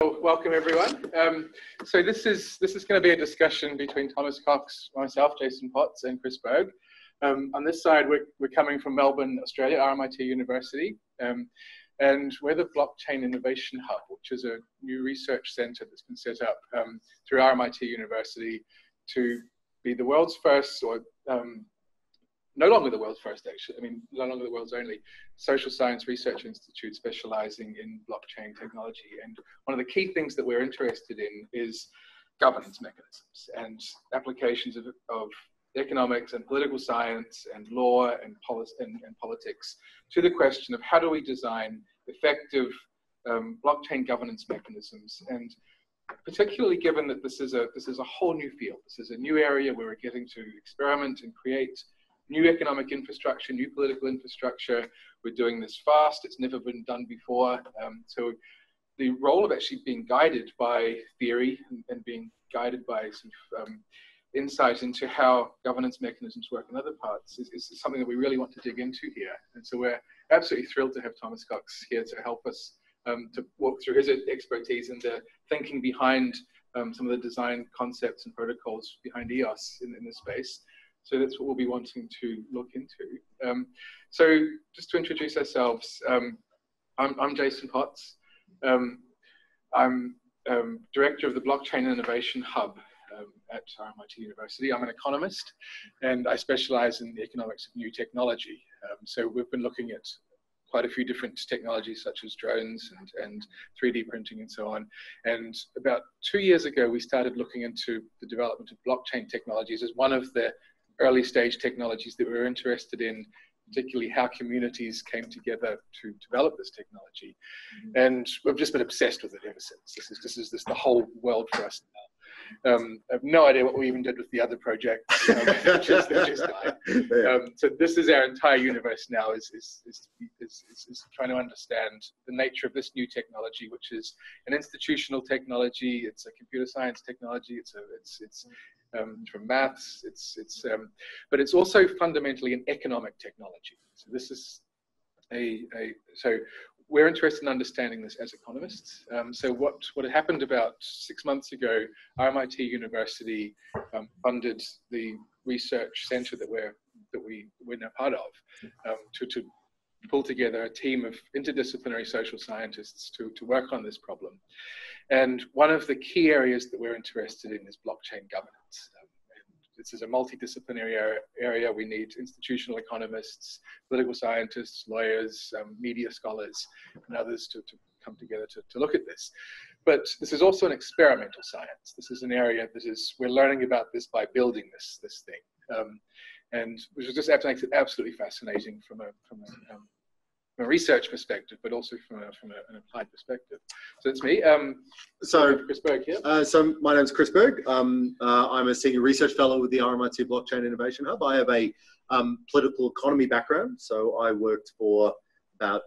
Well, welcome everyone. So this is going to be a discussion between Thomas Cox, myself, Jason Potts, and Chris Berg. On this side, we're coming from Melbourne, Australia, RMIT University, and we're the Blockchain Innovation Hub, which is a new research centre that's been set up through RMIT University to be the world's first, or no longer the world's first, actually. I mean, no longer the world's only social science research institute specializing in blockchain technology. And one of the key things that we're interested in is governance mechanisms and applications of economics and political science and law and politics to the question of how do we design effective blockchain governance mechanisms. And particularly given that this is a whole new field. This is a new area where we're getting to experiment and create new economic infrastructure, new political infrastructure. We're doing this fast. It's never been done before. So the role of actually being guided by theory and being guided by some insight into how governance mechanisms work in other parts is something that we really want to dig into here. And so we're absolutely thrilled to have Thomas Cox here to help us to walk through his expertise and the thinking behind some of the design concepts and protocols behind EOS in this space. So that's what we'll be wanting to look into. So just to introduce ourselves, I'm Jason Potts. I'm director of the Blockchain Innovation Hub at RMIT University. I'm an economist and I specialize in the economics of new technology. So we've been looking at quite a few different technologies such as drones and 3D printing and so on. And about 2 years ago, we started looking into the development of blockchain technologies as one of the early stage technologies that we were interested in, particularly how communities came together to develop this technology. And we've just been obsessed with it ever since. This is the whole world for us now. I have no idea what we even did with the other projects. They just died. So this is our entire universe now, is trying to understand the nature of this new technology, which is an institutional technology. It's a computer science technology. It's from maths. But it's also fundamentally an economic technology. So this is so we're interested in understanding this as economists. So what had happened about 6 months ago, RMIT University funded the research center that we're now part of to pull together a team of interdisciplinary social scientists to work on this problem. And one of the key areas that we're interested in is blockchain governance. This is a multidisciplinary area. We need institutional economists, political scientists, lawyers, media scholars, and others to come together to look at this. But this is also an experimental science. This is an area that we're learning about this by building this thing. And which just makes it absolutely fascinating from a research perspective, but also from an applied perspective. So it's me. So Chris Berg here. So my name's Chris Berg. I'm a senior research fellow with the RMIT Blockchain Innovation Hub. I have a political economy background. So I worked for about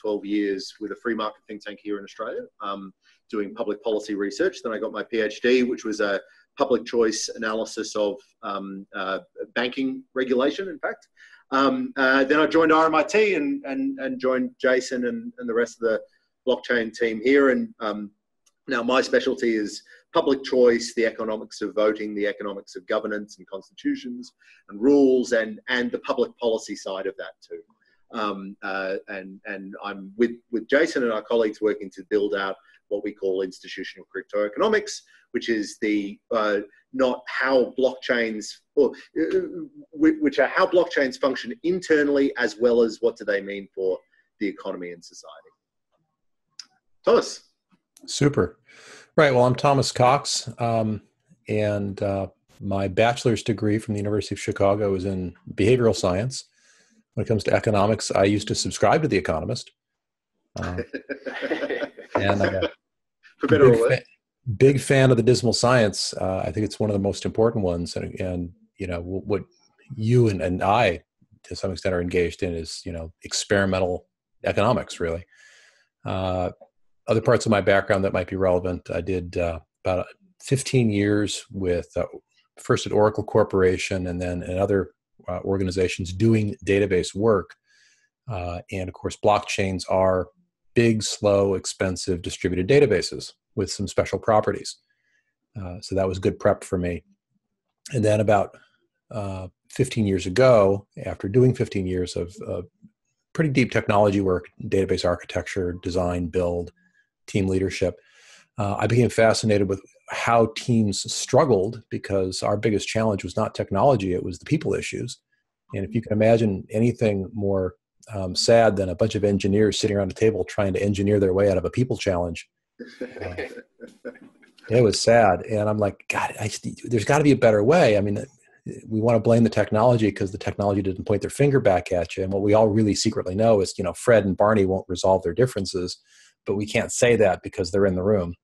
12 years with a free market think tank here in Australia, doing public policy research. Then I got my PhD, which was a public choice analysis of banking regulation, in fact. Then I joined RMIT and joined Jason and the rest of the blockchain team here. And now my specialty is public choice, the economics of voting, the economics of governance and constitutions and rules, and the public policy side of that too. And I'm with Jason and our colleagues working to build out what we call institutional crypto economics, which is not how blockchains, which are how blockchains function internally, as well as what do they mean for the economy and society. Thomas. Super. Right. Well, I'm Thomas Cox, and my bachelor's degree from the University of Chicago is in behavioral science. When it comes to economics, I used to subscribe to The Economist. And for better or worse. Big fan of the dismal science. I think it's one of the most important ones. And you know, what you and I, to some extent, are engaged in is, you know, experimental economics, really. Other parts of my background that might be relevant, I did about 15 years with, first at Oracle Corporation and then in other organizations doing database work. And of course, blockchains are big, slow, expensive distributed databases. with some special properties. So that was good prep for me. And then about 15 years ago, after doing 15 years of pretty deep technology work, database architecture, design, build, team leadership, I became fascinated with how teams struggled, because our biggest challenge was not technology, it was the people issues. And if you can imagine anything more sad than a bunch of engineers sitting around a table trying to engineer their way out of a people challenge, it was sad. And I'm like, God, there's got to be a better way. I mean, we want to blame the technology because the technology didn't point their finger back at you. And what we all really secretly know is, Fred and Barney won't resolve their differences, but we can't say that because they're in the room.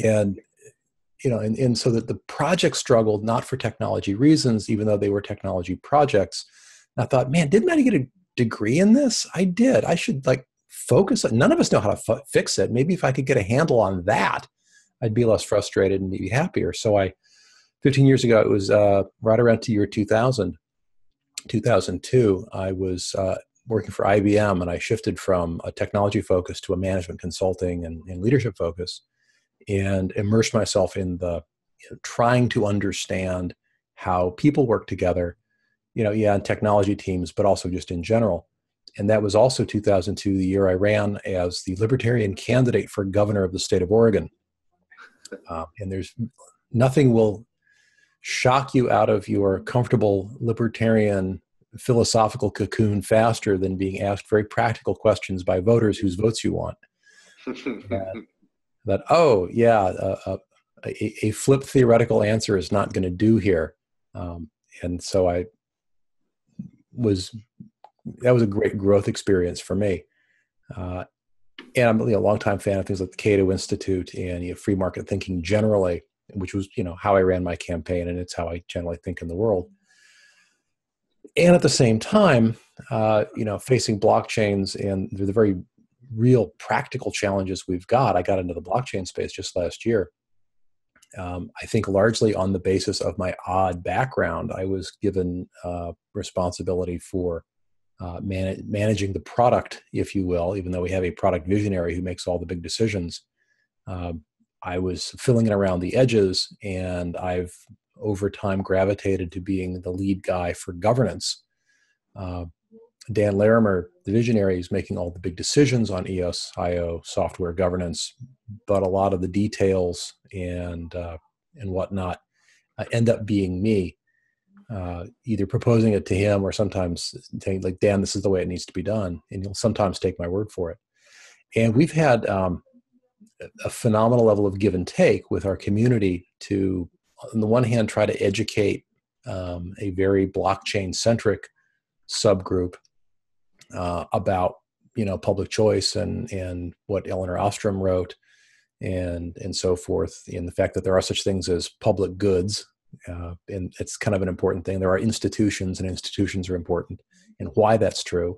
And, and so that the project struggled not for technology reasons, even though they were technology projects. And I thought, man, didn't I get a degree in this? I did. I should focus on, none of us know how to fix it. Maybe if I could get a handle on that, I'd be less frustrated and be happier. So 15 years ago, it was right around the year 2000, 2002, I was working for IBM, and I shifted from a technology focus to a management consulting and leadership focus, and immersed myself in trying to understand how people work together, in technology teams, but also just in general. And that was also 2002, the year I ran as the Libertarian candidate for governor of the state of Oregon. And there's nothing will shock you out of your comfortable libertarian philosophical cocoon faster than being asked very practical questions by voters whose votes you want. That, a flip theoretical answer is not going to do here. And so that was a great growth experience for me. And I'm a longtime fan of things like the Cato Institute and free market thinking generally, which was, how I ran my campaign, and it's how I generally think in the world. And at the same time, facing blockchains and the very real practical challenges we've got, I got into the blockchain space just last year. I think largely on the basis of my odd background, I was given responsibility for managing the product, if you will, even though we have a product visionary who makes all the big decisions. I was filling in around the edges, and I've over time gravitated to being the lead guy for governance. Dan Larimer, the visionary, is making all the big decisions on EOS.IO software governance, but a lot of the details and whatnot end up being me, either proposing it to him or sometimes saying, Dan, this is the way it needs to be done, and he'll sometimes take my word for it. And we've had a phenomenal level of give and take with our community to, on the one hand, try to educate a very blockchain-centric subgroup about public choice and what Elinor Ostrom wrote and so forth, and the fact that there are such things as public goods, and it's kind of an important thing. There are institutions, and institutions are important, and why that's true.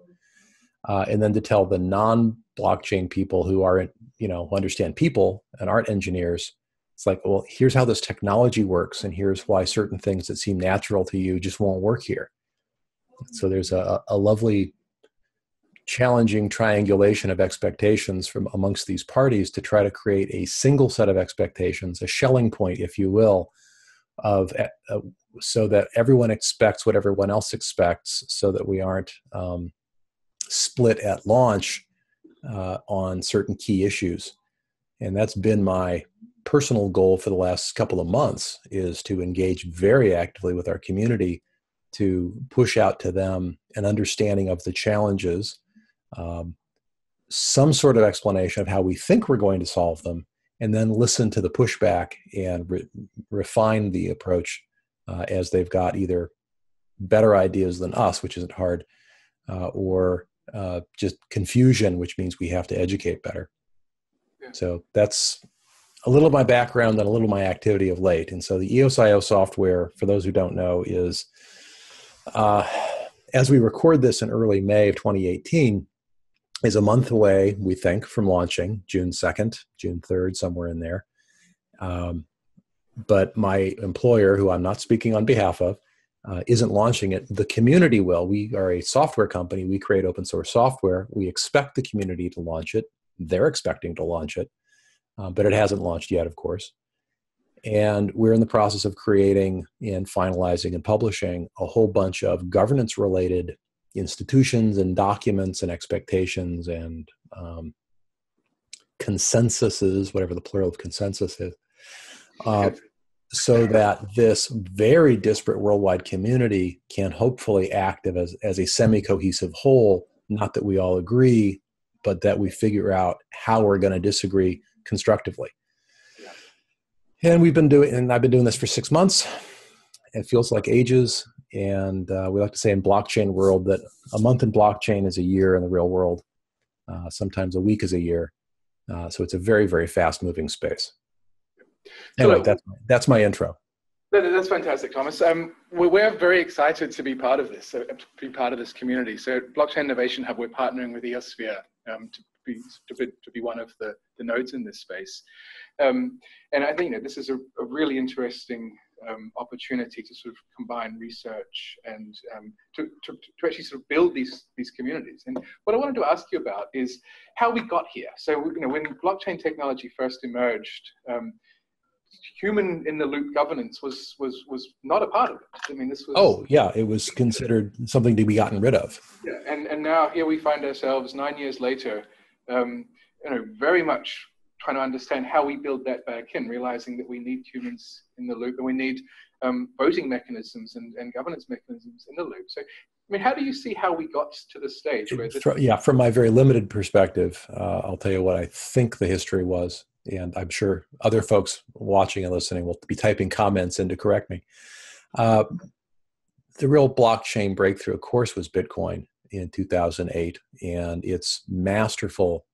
And then to tell the non-blockchain people who aren't, who understand people and aren't engineers, it's well, here's how this technology works, and here's why certain things that seem natural to you just won't work here. So there's a lovely, challenging triangulation of expectations from amongst these parties to try to create a single set of expectations, a Schelling point, if you will, of so that everyone expects what everyone else expects, so that we aren't split at launch on certain key issues. And that's been my personal goal for the last couple of months, is to engage very actively with our community to push out to them an understanding of the challenges, some sort of explanation of how we think we're going to solve them, and then listen to the pushback and refine the approach as they've got either better ideas than us, which isn't hard, or just confusion, which means we have to educate better. Yeah. So that's a little of my background and a little of my activity of late. And so the EOS.IO software, for those who don't know, is, as we record this in early May of 2018, is a month away, we think, from launching, June 2nd, June 3rd, somewhere in there. But my employer, who I'm not speaking on behalf of, isn't launching it. The community will. We are a software company. We create open source software. We expect the community to launch it. They're expecting to launch it. but it hasn't launched yet, of course. And we're in the process of creating and finalizing and publishing a whole bunch of governance-related institutions and documents and expectations and consensuses, whatever the plural of consensus is, so that this very disparate worldwide community can hopefully act as a semi-cohesive whole, not that we all agree, but that we figure out how we're going to disagree constructively. And I've been doing this for 6 months. It feels like ages. And we like to say in blockchain world that a month in blockchain is a year in the real world. Sometimes a week is a year. So it's a very, very fast moving space. Anyway, that's my intro. That's fantastic, Thomas. We're very excited to be part of this, to be part of this community. So at Blockchain Innovation Hub, we're partnering with Eosphere to be one of the nodes in this space. And I think this is a really interesting opportunity to sort of combine research and to actually sort of build these communities. And what I wanted to ask you about is how we got here. So when blockchain technology first emerged, human in the loop governance was not a part of it. I mean, this was it was considered something to be gotten rid of. Yeah, and now here we find ourselves 9 years later, very much trying to understand how we build that back in, realizing that we need humans in the loop and we need voting mechanisms and governance mechanisms in the loop. So, I mean, how do you see how we got to the stage where from my very limited perspective, I'll tell you what I think the history was. And I'm sure other folks watching and listening will be typing comments in to correct me. The real blockchain breakthrough, of course, was Bitcoin in 2008, and its masterful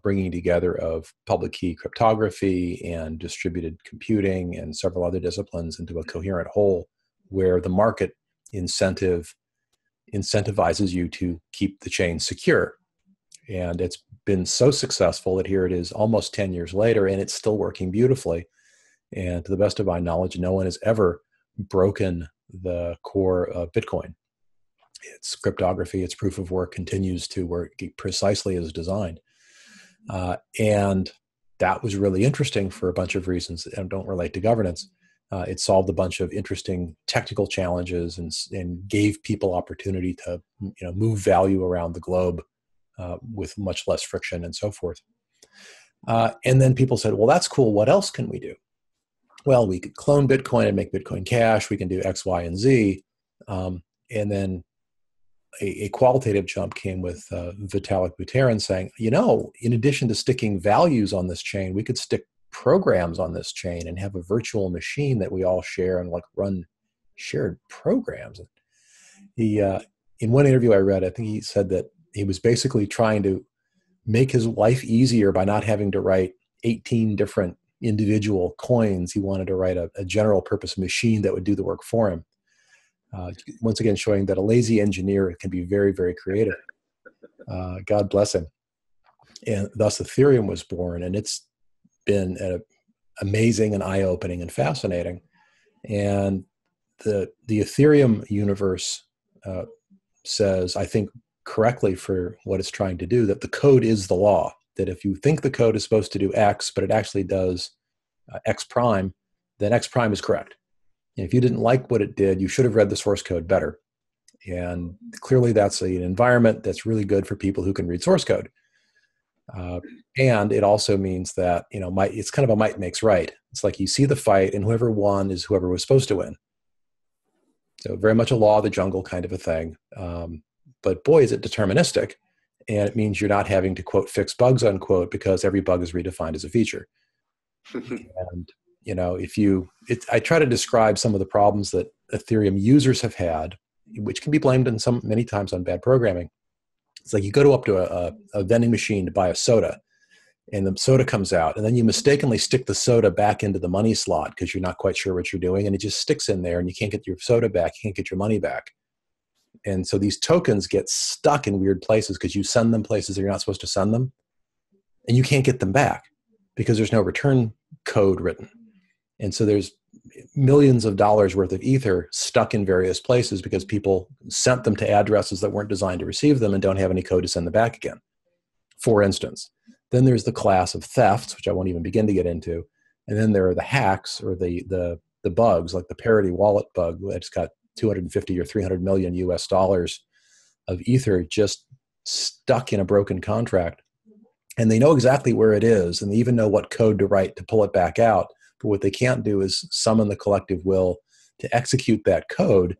bringing together of public key cryptography and distributed computing and several other disciplines into a coherent whole, where the market incentivizes you to keep the chain secure. And it's been so successful that here it is almost 10 years later, and it's still working beautifully. And to the best of my knowledge, no one has ever broken the core of Bitcoin. Its cryptography, its proof of work continues to work precisely as designed. And that was really interesting for a bunch of reasons that don't relate to governance. It solved a bunch of interesting technical challenges and gave people opportunity to move value around the globe with much less friction and so forth. And then people said, well, that's cool. What else can we do? Well, we could clone Bitcoin and make Bitcoin Cash. We can do X, Y, and Z. And then a qualitative jump came with Vitalik Buterin saying, in addition to sticking values on this chain, we could stick programs on this chain and have a virtual machine that we all share and run shared programs. He, in one interview I read, I think he said that he was basically trying to make his life easier by not having to write 18 different individual coins. He wanted to write a general purpose machine that would do the work for him. Once again, showing that a lazy engineer can be very, very creative. God bless him. And thus Ethereum was born, and it's been amazing and eye-opening and fascinating. And the Ethereum universe says, I think correctly for what it's trying to do, that the code is the law. That if you think the code is supposed to do X, but it actually does X prime, then X prime is correct. And if you didn't like what it did, you should have read the source code better. And clearly that's an environment that's really good for people who can read source code. And it also means that, it's kind of a might makes right. It's like you see the fight and whoever won is whoever was supposed to win. So very much a law of the jungle kind of a thing. But boy, is it deterministic. And it means you're not having to, quote, fix bugs, unquote, because every bug is redefined as a feature. And, I try to describe some of the problems that Ethereum users have had, which can be blamed many times on bad programming. It's like you go up to a vending machine to buy a soda, and the soda comes out, and then you mistakenly stick the soda back into the money slot because you're not quite sure what you're doing, and it just sticks in there, and you can't get your soda back, you can't get your money back. And so these tokens get stuck in weird places because you send them places that you're not supposed to send them, and you can't get them back because there's no return code written. And so there's millions of dollars worth of Ether stuck in various places because people sent them to addresses that weren't designed to receive them and don't have any code to send them back again. For instance, Then there's the class of thefts, which I won't even begin to get into. And then there are the hacks, or the bugs, like the Parity wallet bug that's got 250 or 300 million US dollars of Ether just stuck in a broken contract. And they know exactly where it is, and they even know what code to write to pull it back out. But what they can't do is summon the collective will to execute that code,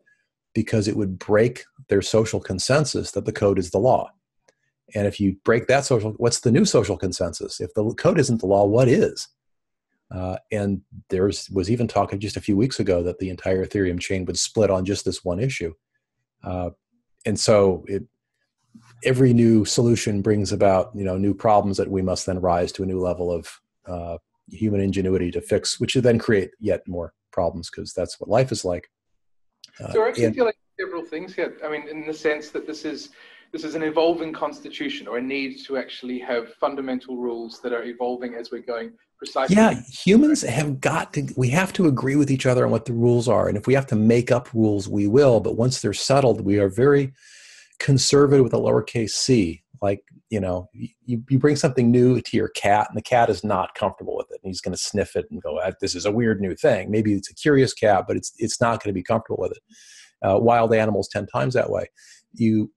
because it would break their social consensus that the code is the law. And if you break that what's the new social consensus? If the code isn't the law, what is? And there was even talk just a few weeks ago that the entire Ethereum chain would split on just this one issue. And so every new solution brings about, new problems that we must then rise to a new level of human ingenuity to fix, which would then create yet more problems, because that's what life is like. So I actually feel like several things here. I mean, in the sense that this is an evolving constitution, or a need to actually have fundamental rules that are evolving as we're going precisely. Yeah, humans we have to agree with each other on what the rules are. And if we have to make up rules, we will. But once they're settled, we are very conservative with a lowercase c. Like, you bring something new to your cat, and the cat is not comfortable with it. And he's going to sniff it and go, this is a weird new thing. Maybe it's a curious cat, but it's not going to be comfortable with it. Wild animals 10 times that way. You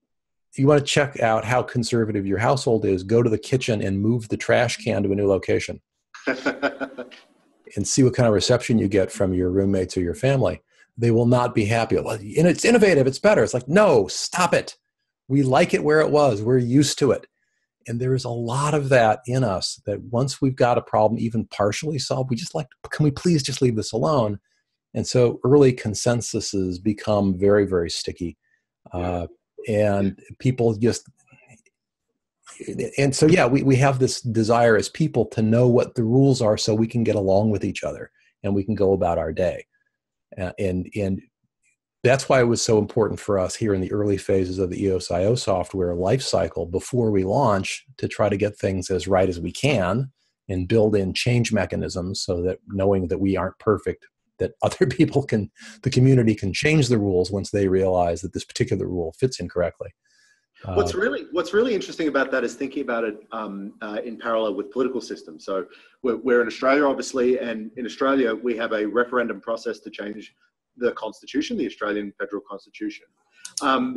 want to check out how conservative your household is, go to the kitchen and move the trash can to a new location and see what kind of reception you get from your roommates or your family. They will not be happy. Well, and it's innovative, it's better. It's like, no, stop it. We like it where it was. We're used to it. And there is a lot of that in us, that once we've got a problem even partially solved, we just can we please just leave this alone? And so early consensuses become very, very sticky. And people we have this desire as people to know what the rules are so we can get along with each other and we can go about our day. And that's why it was so important for us here in the early phases of the EOS.IO software life cycle, before we launch, to try to get things as right as we can and build in change mechanisms, so that, knowing that we aren't perfect, that other people the community can change the rules once they realize that this particular rule fits incorrectly. What's really interesting about that is thinking about it in parallel with political systems. So we're in Australia, obviously, and in Australia we have a referendum process to change the Constitution, the Australian Federal Constitution.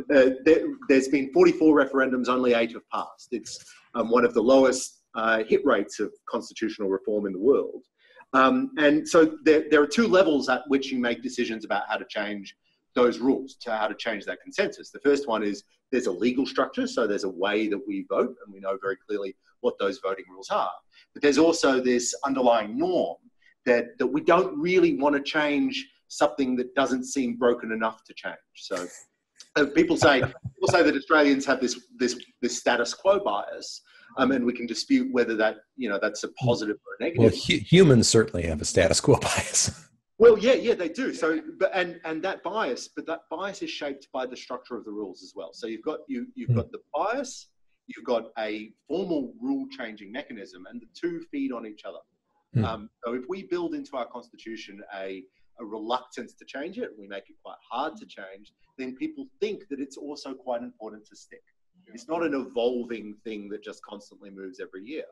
There's been 44 referendums, only 8 have passed. It's one of the lowest hit rates of constitutional reform in the world. And so there are 2 levels at which you make decisions about how to change those rules, to how to change that consensus. The first one is there's a legal structure, so there's a way that we vote, and we know very clearly what those voting rules are. But there's also this underlying norm that we don't really want to change something that doesn't seem broken enough to change. So people say that Australians have this status quo bias, and we can dispute whether that's a positive or a negative. Well, humans certainly have a status quo bias. Well, yeah, they do. So, and that bias is shaped by the structure of the rules as well. So you've got the bias, you've got a formal rule changing mechanism, and the 2 feed on each other. So if we build into our constitution a reluctance to change it, we make it quite hard to change, then people think that it's also quite important to stick. It's not an evolving thing that just constantly moves every year.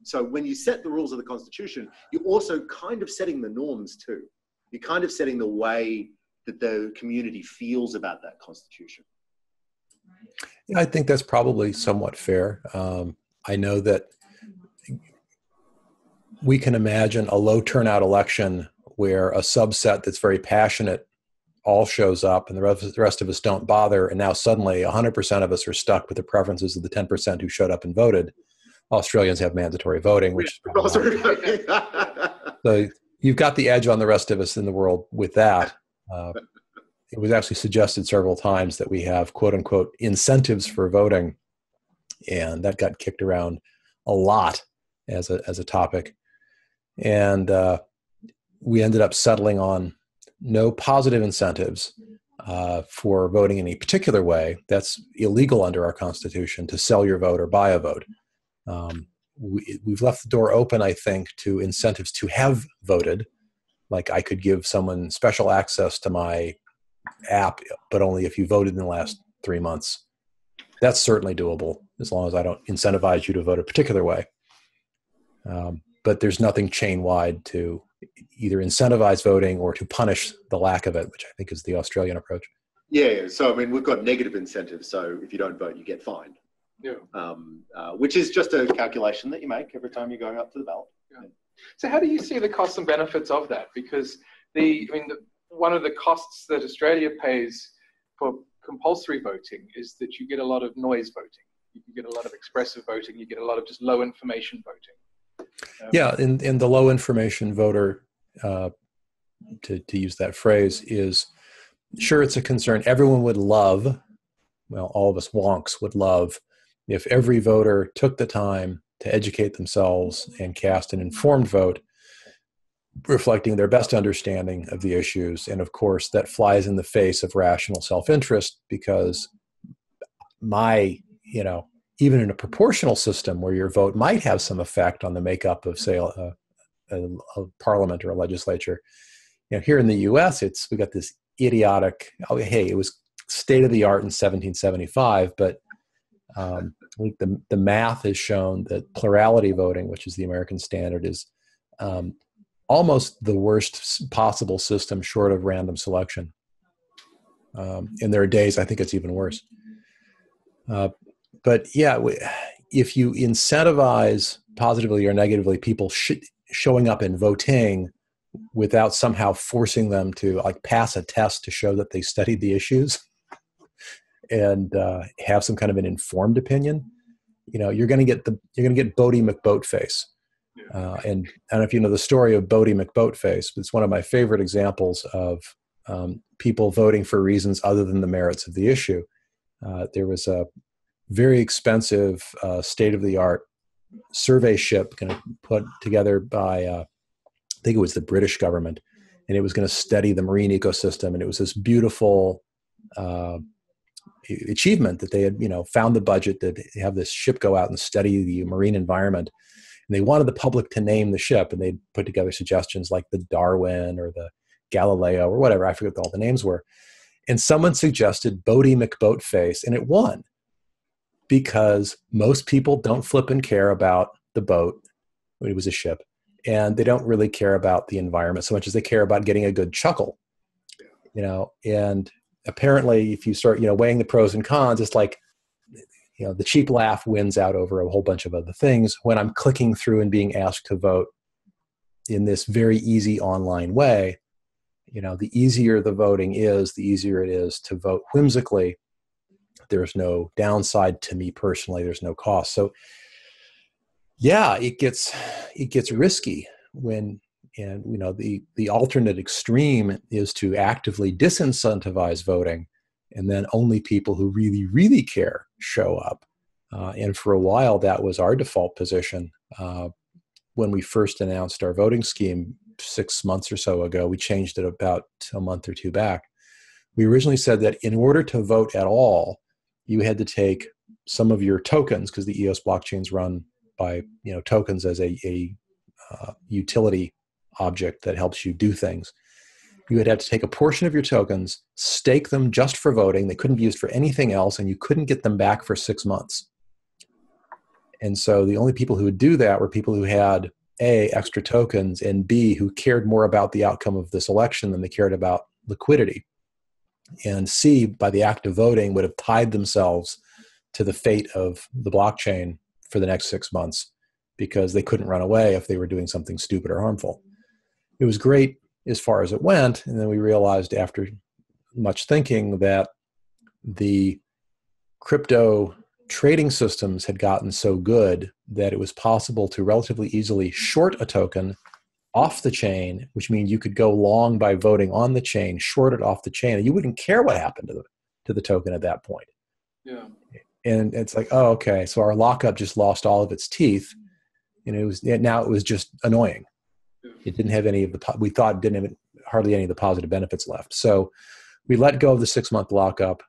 So when you set the rules of the Constitution, you're also kind of setting the norms too. You're kind of setting the way that the community feels about that Constitution. Yeah, I think that's probably somewhat fair. I know that we can imagine a low turnout election where a subset that's very passionate all shows up and the rest of us don't bother. And now suddenly 100% of us are stuck with the preferences of the 10% who showed up and voted. Australians have mandatory voting, which so you've got the edge on the rest of us in the world with that. It was actually suggested several times that we have quote unquote incentives for voting, and that got kicked around a lot as a topic. And we ended up settling on no positive incentives for voting in a particular way. That's illegal under our Constitution, to sell your vote or buy a vote. We've left the door open, I think, to incentives to have voted. Like I could give someone special access to my app, but only if you voted in the last 3 months. That's certainly doable. as long as I don't incentivize you to vote a particular way. But there's nothing chain-wide to either incentivize voting or to punish the lack of it, which I think is the Australian approach. Yeah. So, I mean, we've got negative incentives. So if you don't vote, you get fined. Yeah. Which is just a calculation that you make every time you're going up to the ballot. Yeah. So how do you see the costs and benefits of that? Because one of the costs that Australia pays for compulsory voting is that you get a lot of noise voting. You get a lot of expressive voting. You get a lot of just low information voting. Yeah, in the low information voter, to use that phrase, is sure it's a concern. Everyone would love, well, all of us wonks would love if every voter took the time to educate themselves and cast an informed vote reflecting their best understanding of the issues. And of course, that flies in the face of rational self-interest because even in a proportional system where your vote might have some effect on the makeup of, say, a parliament or a legislature, here in the U.S., we got this idiotic. It was state of the art in 1775, but the math has shown that plurality voting, which is the American standard, is almost the worst possible system short of random selection. And there are days I think it's even worse. But yeah, if you incentivize positively or negatively people showing up and voting without somehow forcing them to pass a test to show that they studied the issues and have some kind of an informed opinion, you're going to get Bodie McBoatface. And I don't know if you know the story of Bodie McBoatface, but it's one of my favorite examples of people voting for reasons other than the merits of the issue. There was a very expensive, state-of-the-art survey ship put together by, I think it was the British government, and it was going to study the marine ecosystem. And it was this beautiful achievement that they had, found the budget to have this ship go out and study the marine environment. And they wanted the public to name the ship, and they put together suggestions like the Darwin or the Galileo or whatever. I forget what all the names were. And someone suggested Bodie McBoatface, and it won because most people don't flip and care about the boat. It was a ship. And they don't really care about the environment so much as they care about getting a good chuckle, and apparently if you start, weighing the pros and cons, it's like, the cheap laugh wins out over a whole bunch of other things when I'm clicking through and being asked to vote in this very easy online way. The easier the voting is, the easier it is to vote whimsically. There's no downside to me personally. There's no cost. So yeah, it gets risky when, the alternate extreme is to actively disincentivize voting, and then only people who really, really care show up. And for a while, that was our default position. When we first announced our voting scheme 6 months or so ago, we changed it about a month or two back. We originally said that in order to vote at all, you had to take some of your tokens, because the EOS blockchains run by tokens as a utility object that helps you do things. You would have to take a portion of your tokens, stake them just for voting. They couldn't be used for anything else, and you couldn't get them back for 6 months. And so the only people who would do that were people who had A, extra tokens, and B, who cared more about the outcome of this election than they cared about liquidity. And C, by the act of voting, would have tied themselves to the fate of the blockchain for the next 6 months because they couldn't run away if they were doing something stupid or harmful. It was great as far as it went, and then we realized after much thinking that the crypto trading systems had gotten so good that it was possible to relatively easily short a token off the chain, which means you could go long by voting on the chain, short it off the chain, and you wouldn't care what happened to the token at that point. Yeah. And it's like, oh, okay, so our lockup just lost all of its teeth, and now it was just annoying. It didn't have any of we thought it didn't have hardly any of the positive benefits left. So we let go of the 6-month lockup.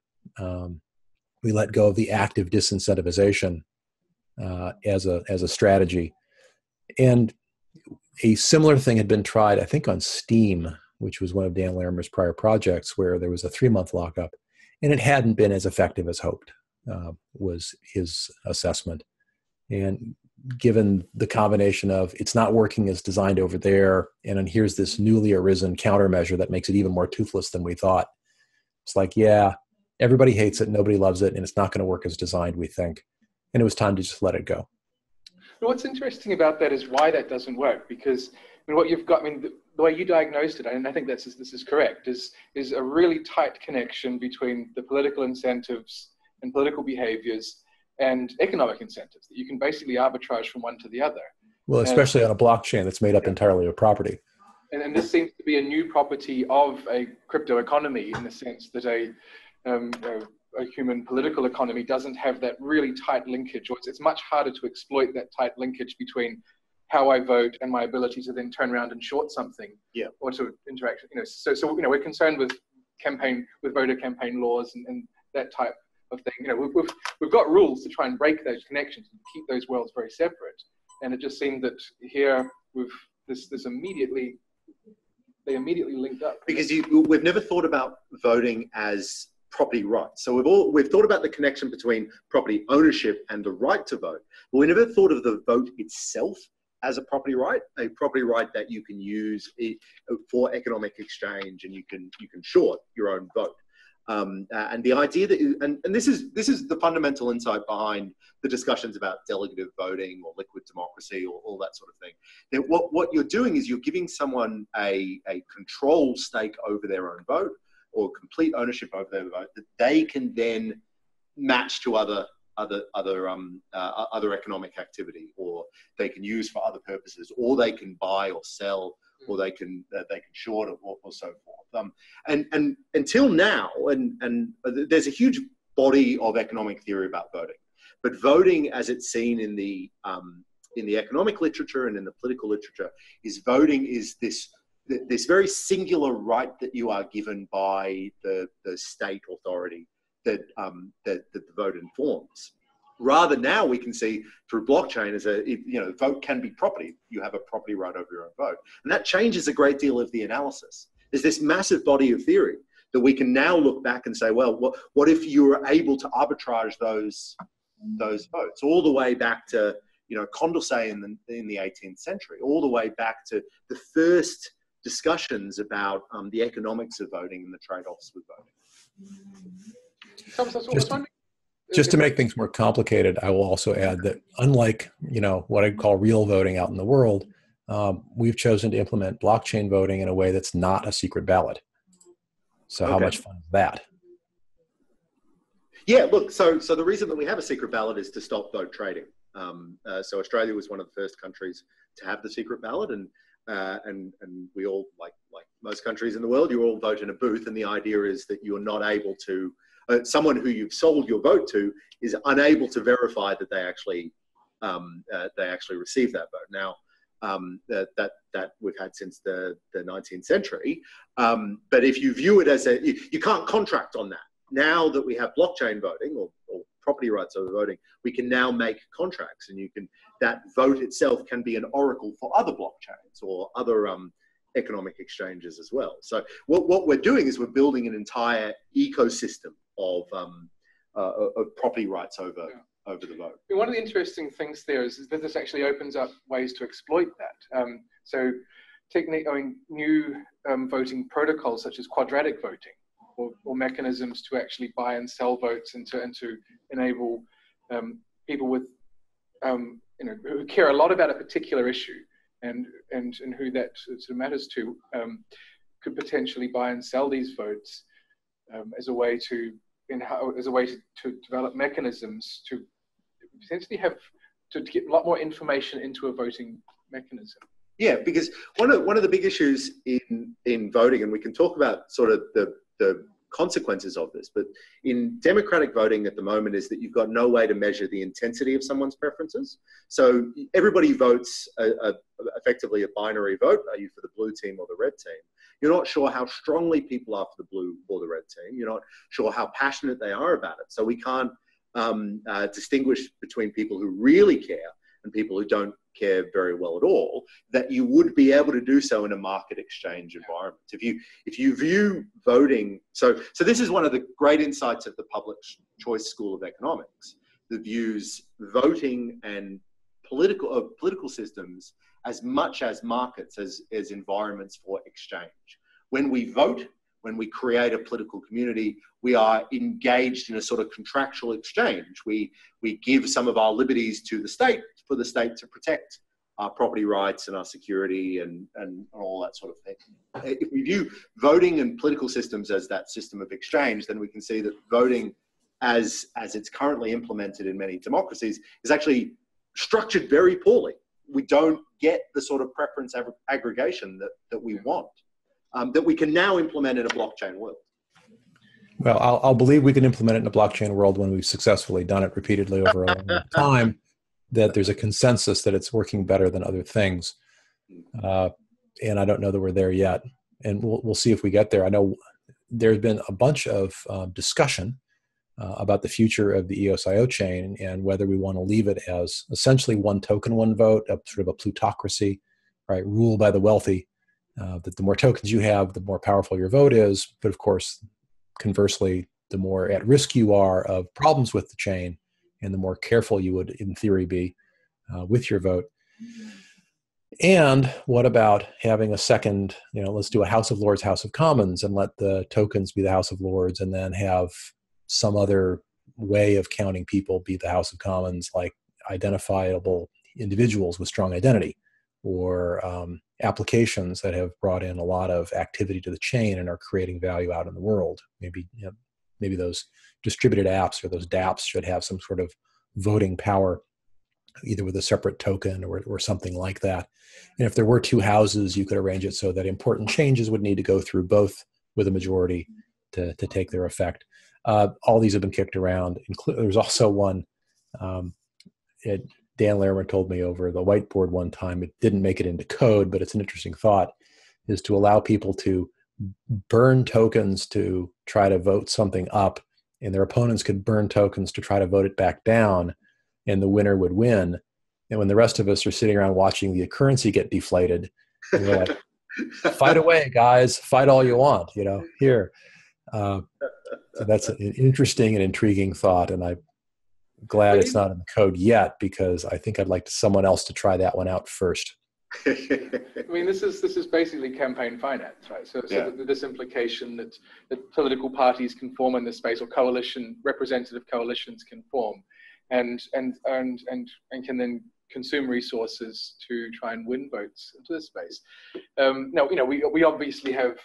We let go of the active disincentivization as a strategy. And a similar thing had been tried, I think, on Steem, which was one of Dan Larimer's prior projects, where there was a 3-month lockup, and it hadn't been as effective as hoped. was his assessment. And given the combination of it's not working as designed over there, and then here's this newly arisen countermeasure that makes it even more toothless than we thought. It's like, yeah, everybody hates it, nobody loves it, and it's not going to work as designed, we think. And it was time to just let it go. Well, what's interesting about that is why that doesn't work, because what you've got, the way you diagnosed it, and I think this is correct, is a really tight connection between the political incentives and political behaviors and economic incentives that you can basically arbitrage from one to the other. Well, especially on a blockchain that's made up entirely of property. And this seems to be a new property of a crypto economy, in the sense that a human political economy doesn't have that really tight linkage, or it's much harder to exploit that tight linkage between how I vote and my ability to then turn around and short something, or to interact. So we're concerned with voter campaign laws and that type of thing. We've got rules to try and break those connections and keep those worlds very separate. And it just seemed that here they immediately linked up. Because we've never thought about voting as property rights. So we've thought about the connection between property ownership and the right to vote, but we never thought of the vote itself as a property right that you can use for economic exchange, and you can short your own vote. And the idea that, and this is the fundamental insight behind the discussions about delegative voting or liquid democracy or all that sort of thing. That what you're doing is you're giving someone a control stake over their own vote, or complete ownership over their vote, that they can then match to other economic activity, or they can use for other purposes, or they can buy or sell, or they can short or so forth. And until now, and there's a huge body of economic theory about voting, but voting as it's seen in the economic literature and in the political literature is this very singular right that you are given by the state authority that the vote informs. Rather, now we can see through blockchain vote can be property. You have a property right over your own vote. And that changes a great deal of the analysis. There's this massive body of theory that we can now look back and say, well, what if you were able to arbitrage those votes all the way back to, Condorcet in the 18th century, all the way back to the first discussions about the economics of voting and the trade-offs with voting. Just to make things more complicated, I will also add that unlike, what I'd call real voting out in the world, we've chosen to implement blockchain voting in a way that's not a secret ballot. So how much fun is that? Yeah, look, so the reason that we have a secret ballot is to stop vote trading. So Australia was one of the first countries to have the secret ballot, and we all, like most countries in the world, you all vote in a booth, and the idea is that you're not able to, someone who you've sold your vote to is unable to verify that they actually received that vote. Now, that we've had since the 19th century, but if you view it as you can't contract on that. Now that we have blockchain voting or property rights over voting, we can now make contracts, and that vote itself can be an oracle for other blockchains or other economic exchanges as well. So what we're doing is we're building an entire ecosystem of property rights over the vote. One of the interesting things there is that this actually opens up ways to exploit that. So new voting protocols such as quadratic voting, or mechanisms to actually buy and sell votes, and to enable people with who care a lot about a particular issue and who that sort of matters to, could potentially buy and sell these votes as a way to develop mechanisms to potentially to get a lot more information into a voting mechanism. Yeah, because one of the big issues in voting, and we can talk about sort of the consequences of this, but in democratic voting at the moment is that you've got no way to measure the intensity of someone's preferences. So everybody votes effectively a binary vote. Are you for the blue team or the red team? You're not sure how strongly people are for the blue or the red team. You're not sure how passionate they are about it. So we can't distinguish between people who really care and people who don't care very well at all, that you would be able to do so in a market exchange environment. If you view voting, so this is one of the great insights of the public choice school of economics, that views voting and political systems as much as markets, as environments for exchange. When we vote, when we create a political community, we are engaged in a sort of contractual exchange. We give some of our liberties to the state for the state to protect our property rights and our security and all that sort of thing. If we view voting and political systems as that system of exchange, then we can see that voting as it's currently implemented in many democracies is actually structured very poorly. We don't get the sort of preference aggregation that we want, that we can now implement in a blockchain world. Well, I'll believe we can implement it in a blockchain world when we've successfully done it repeatedly over a long time, that there's a consensus that it's working better than other things. And I don't know that we're there yet. And we'll see if we get there. I know there's been a bunch of discussion about the future of the EOS.IO chain and whether we want to leave it as essentially one token, one vote, a sort of a plutocracy, right? Ruled by the wealthy, that the more tokens you have, the more powerful your vote is. But of course, conversely, the more at risk you are of problems with the chain and the more careful you would, in theory, be with your vote. And what about having a second, let's do a House of Lords, House of Commons, and let the tokens be the House of Lords, and then have some other way of counting people be the House of Commons, like identifiable individuals with strong identity, or applications that have brought in a lot of activity to the chain and are creating value out in the world. Maybe those distributed apps or those dApps should have some sort of voting power, either with a separate token or something like that. And if there were two houses, you could arrange it so that important changes would need to go through both with a majority to take their effect. All these have been kicked around. There's also one, Dan Lehrman told me over the whiteboard one time, it didn't make it into code, but it's an interesting thought, is to allow people to burn tokens to try to vote something up, and their opponents could burn tokens to try to vote it back down, and the winner would win. And when the rest of us are sitting around watching the currency get deflated, and we're like, fight away, guys, fight all you want, here. So that's an interesting and intriguing thought, and I'm glad it's not in the code yet, because I think I'd like someone else to try that one out first. I mean, this is basically campaign finance, right? So this implication that political parties can form in this space, or representative coalitions can form, and can then consume resources to try and win votes into this space. Now, we obviously have,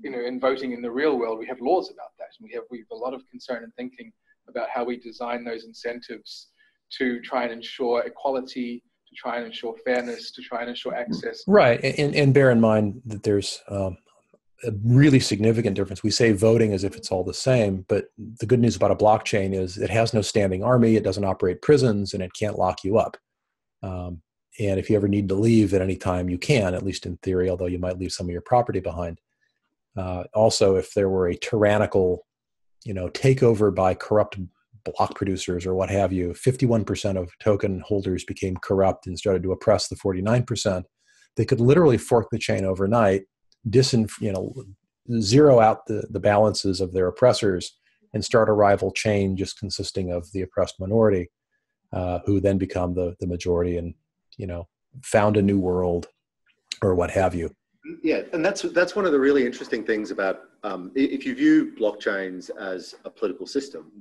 in voting in the real world, we have laws about that, and we have a lot of concern and thinking about how we design those incentives to try and ensure equality, to try and ensure fairness, to try and ensure access. Right, and bear in mind that there's a really significant difference. We say voting as if it's all the same, but the good news about a blockchain is it has no standing army, it doesn't operate prisons, and it can't lock you up. And if you ever need to leave at any time, you can, at least in theory, although you might leave some of your property behind. Also, if there were a tyrannical takeover by corrupt block producers or what have you, 51% of token holders became corrupt and started to oppress the 49%. They could literally fork the chain overnight, zero out the balances of their oppressors, and start a rival chain just consisting of the oppressed minority, who then become the majority and found a new world or what have you. Yeah, and that's one of the really interesting things about if you view blockchains as a political system,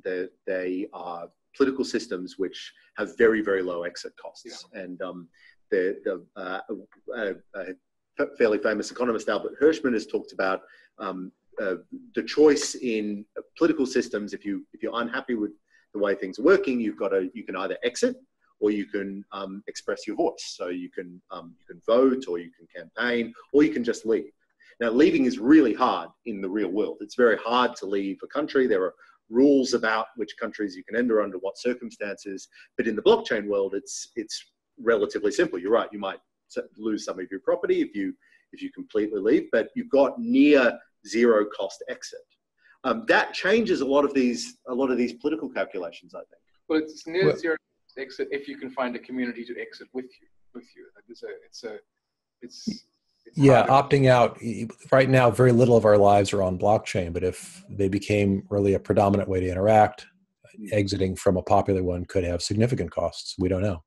they are political systems which have very, very low exit costs. Yeah. And the fairly famous economist Albert Hirschman has talked about the choice in political systems. If you're unhappy with the way things are working, you can either exit, or you can express your voice. So you can vote, or you can campaign, or you can just leave. Now, leaving is really hard in the real world. It's very hard to leave a country. There are rules about which countries you can enter under what circumstances. But in the blockchain world, it's relatively simple. You're right. You might lose some of your property if you completely leave, but you've got near zero cost exit. That changes a lot of these political calculations, I think. Well, it's near zero exit if you can find a community to exit with you. with you? Like it's Yeah, harder. opting out. Right now, very little of our lives are on blockchain, but if they became really a predominant way to interact, exiting from a popular one could have significant costs. We don't know.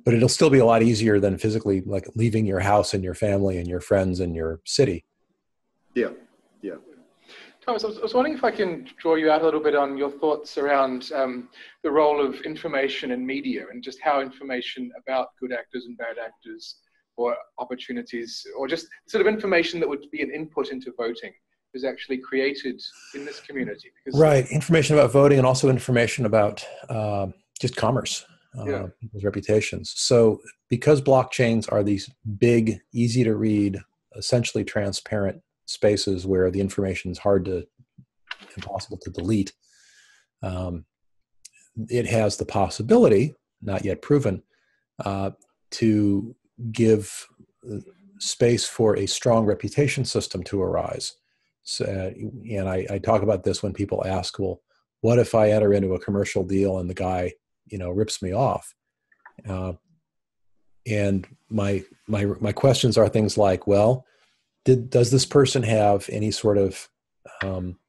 But it'll still be a lot easier than physically, like leaving your house and your family and your friends and your city. Yeah, yeah. Thomas, I was wondering if I can draw you out a little bit on your thoughts around the role of information and media, and just how information about good actors and bad actors, or opportunities, or just sort of information that would be an input into voting, is actually created in this community. Because, right. Information about voting, and also information about just commerce, yeah. people's reputations. So because blockchains are these big, easy to read, essentially transparent spaces where the information is impossible to delete, it has the possibility, not yet proven, to give space for a strong reputation system to arise. So, and I talk about this when people ask, well, what if I enter into a commercial deal and the guy, rips me off? And my questions are things like, well, does this person have any sort of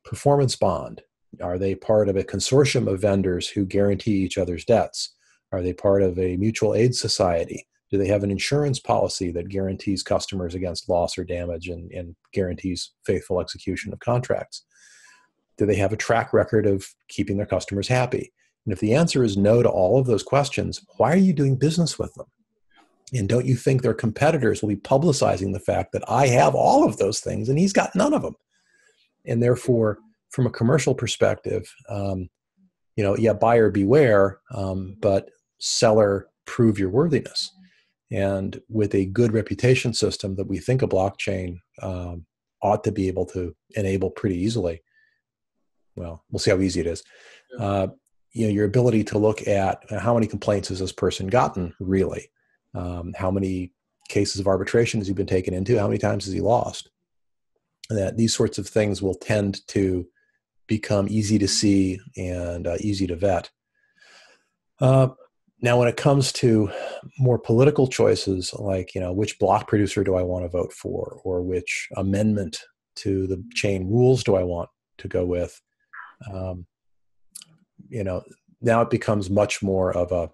performance bond? Are they part of a consortium of vendors who guarantee each other's debts? Are they part of a mutual aid society? Do they have an insurance policy that guarantees customers against loss or damage and guarantees faithful execution of contracts? Do they have a track record of keeping their customers happy? And if the answer is no to all of those questions, why are you doing business with them? And don't you think their competitors will be publicizing the fact that I have all of those things and he's got none of them? And therefore, from a commercial perspective, buyer beware, but seller prove your worthiness. And with a good reputation system that we think a blockchain ought to be able to enable pretty easily, well, we'll see how easy it is. Your ability to look at how many complaints has this person gotten, really? How many cases of arbitration has he been taken into? How many times has he lost? That these sorts of things will tend to become easy to see and easy to vet. Now, when it comes to more political choices, like, which block producer do I want to vote for, or which amendment to the chain rules do I want to go with, now it becomes much more of a,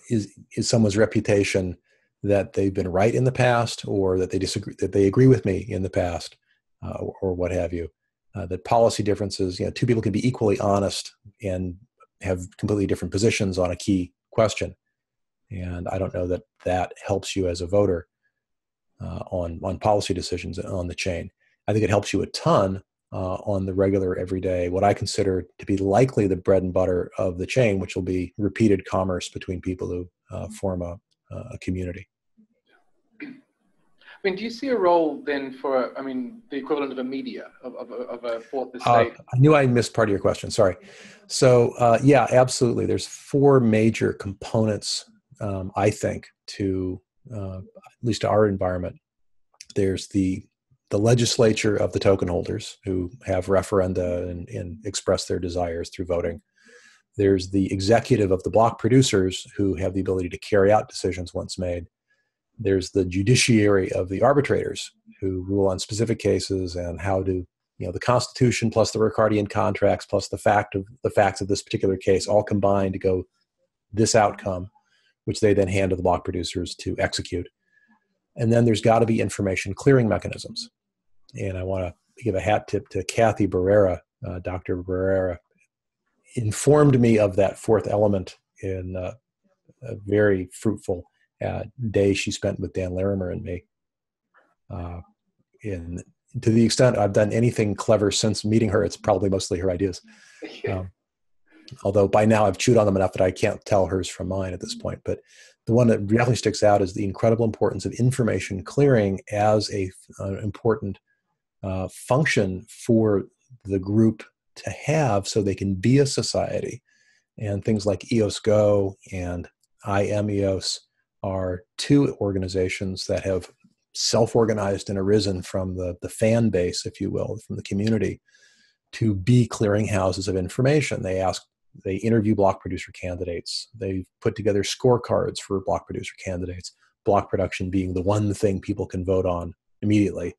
is someone's reputation that they've been right in the past, or that they disagree, that they agree with me in the past, or what have you. That policy differences, two people can be equally honest and have completely different positions on a key question. And I don't know that that helps you as a voter on policy decisions on the chain. I think it helps you a ton on the regular, everyday, what I consider to be likely the bread and butter of the chain, which will be repeated commerce between people who form a community. I mean, do you see a role then for, the equivalent of a media, of a fourth estate? I knew I missed part of your question. Sorry. So, yeah, absolutely. There's four major components, I think, to at least to our environment. There's the legislature of the token holders who have referenda and express their desires through voting. There's the executive of the block producers who have the ability to carry out decisions once made. There's the judiciary of the arbitrators who rule on specific cases and how to, the Constitution plus the Ricardian contracts plus the facts of this particular case all combine to go this outcome, which they then hand to the block producers to execute. And then there's got to be information clearing mechanisms. And I want to give a hat tip to Kathy Barrera. Dr. Barrera informed me of that fourth element in a very fruitful day she spent with Dan Larimer and me. To the extent I've done anything clever since meeting her, it's probably mostly her ideas. Although by now I've chewed on them enough that I can't tell hers from mine at this point. But the one that definitely sticks out is the incredible importance of information clearing as an important function for the group to have, so they can be a society. And things like EOS Go and IMEOS are two organizations that have self-organized and arisen from the fan base, if you will, from the community, to be clearinghouses of information. They ask They interview block producer candidates. They've put together scorecards for block producer candidates, block production being the one thing people can vote on immediately.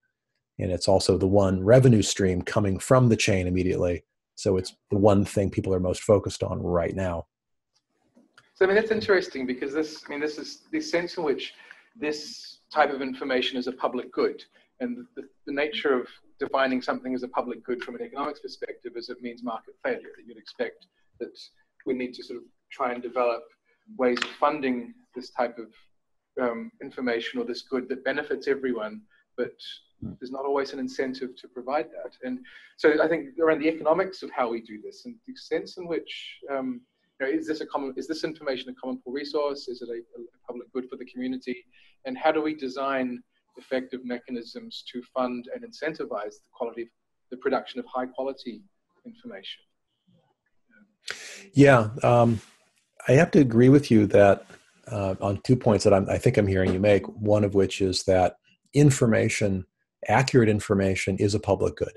And it's also the one revenue stream coming from the chain immediately. So it's the one thing people are most focused on right now. So, I mean, that's interesting because this is the sense in which this type of information is a public good. And the nature of defining something as a public good from an economics perspective is it means market failure. That you'd expect that we need to sort of try and develop ways of funding this type of information or this good that benefits everyone, but there's not always an incentive to provide that. And so I think around the economics of how we do this and the sense in which, is this information a common pool resource? Is it a public good for the community? And how do we design effective mechanisms to fund and incentivize the production of high quality information? Yeah, I have to agree with you that on 2 points that I think I'm hearing you make, one of which is that accurate information is a public good.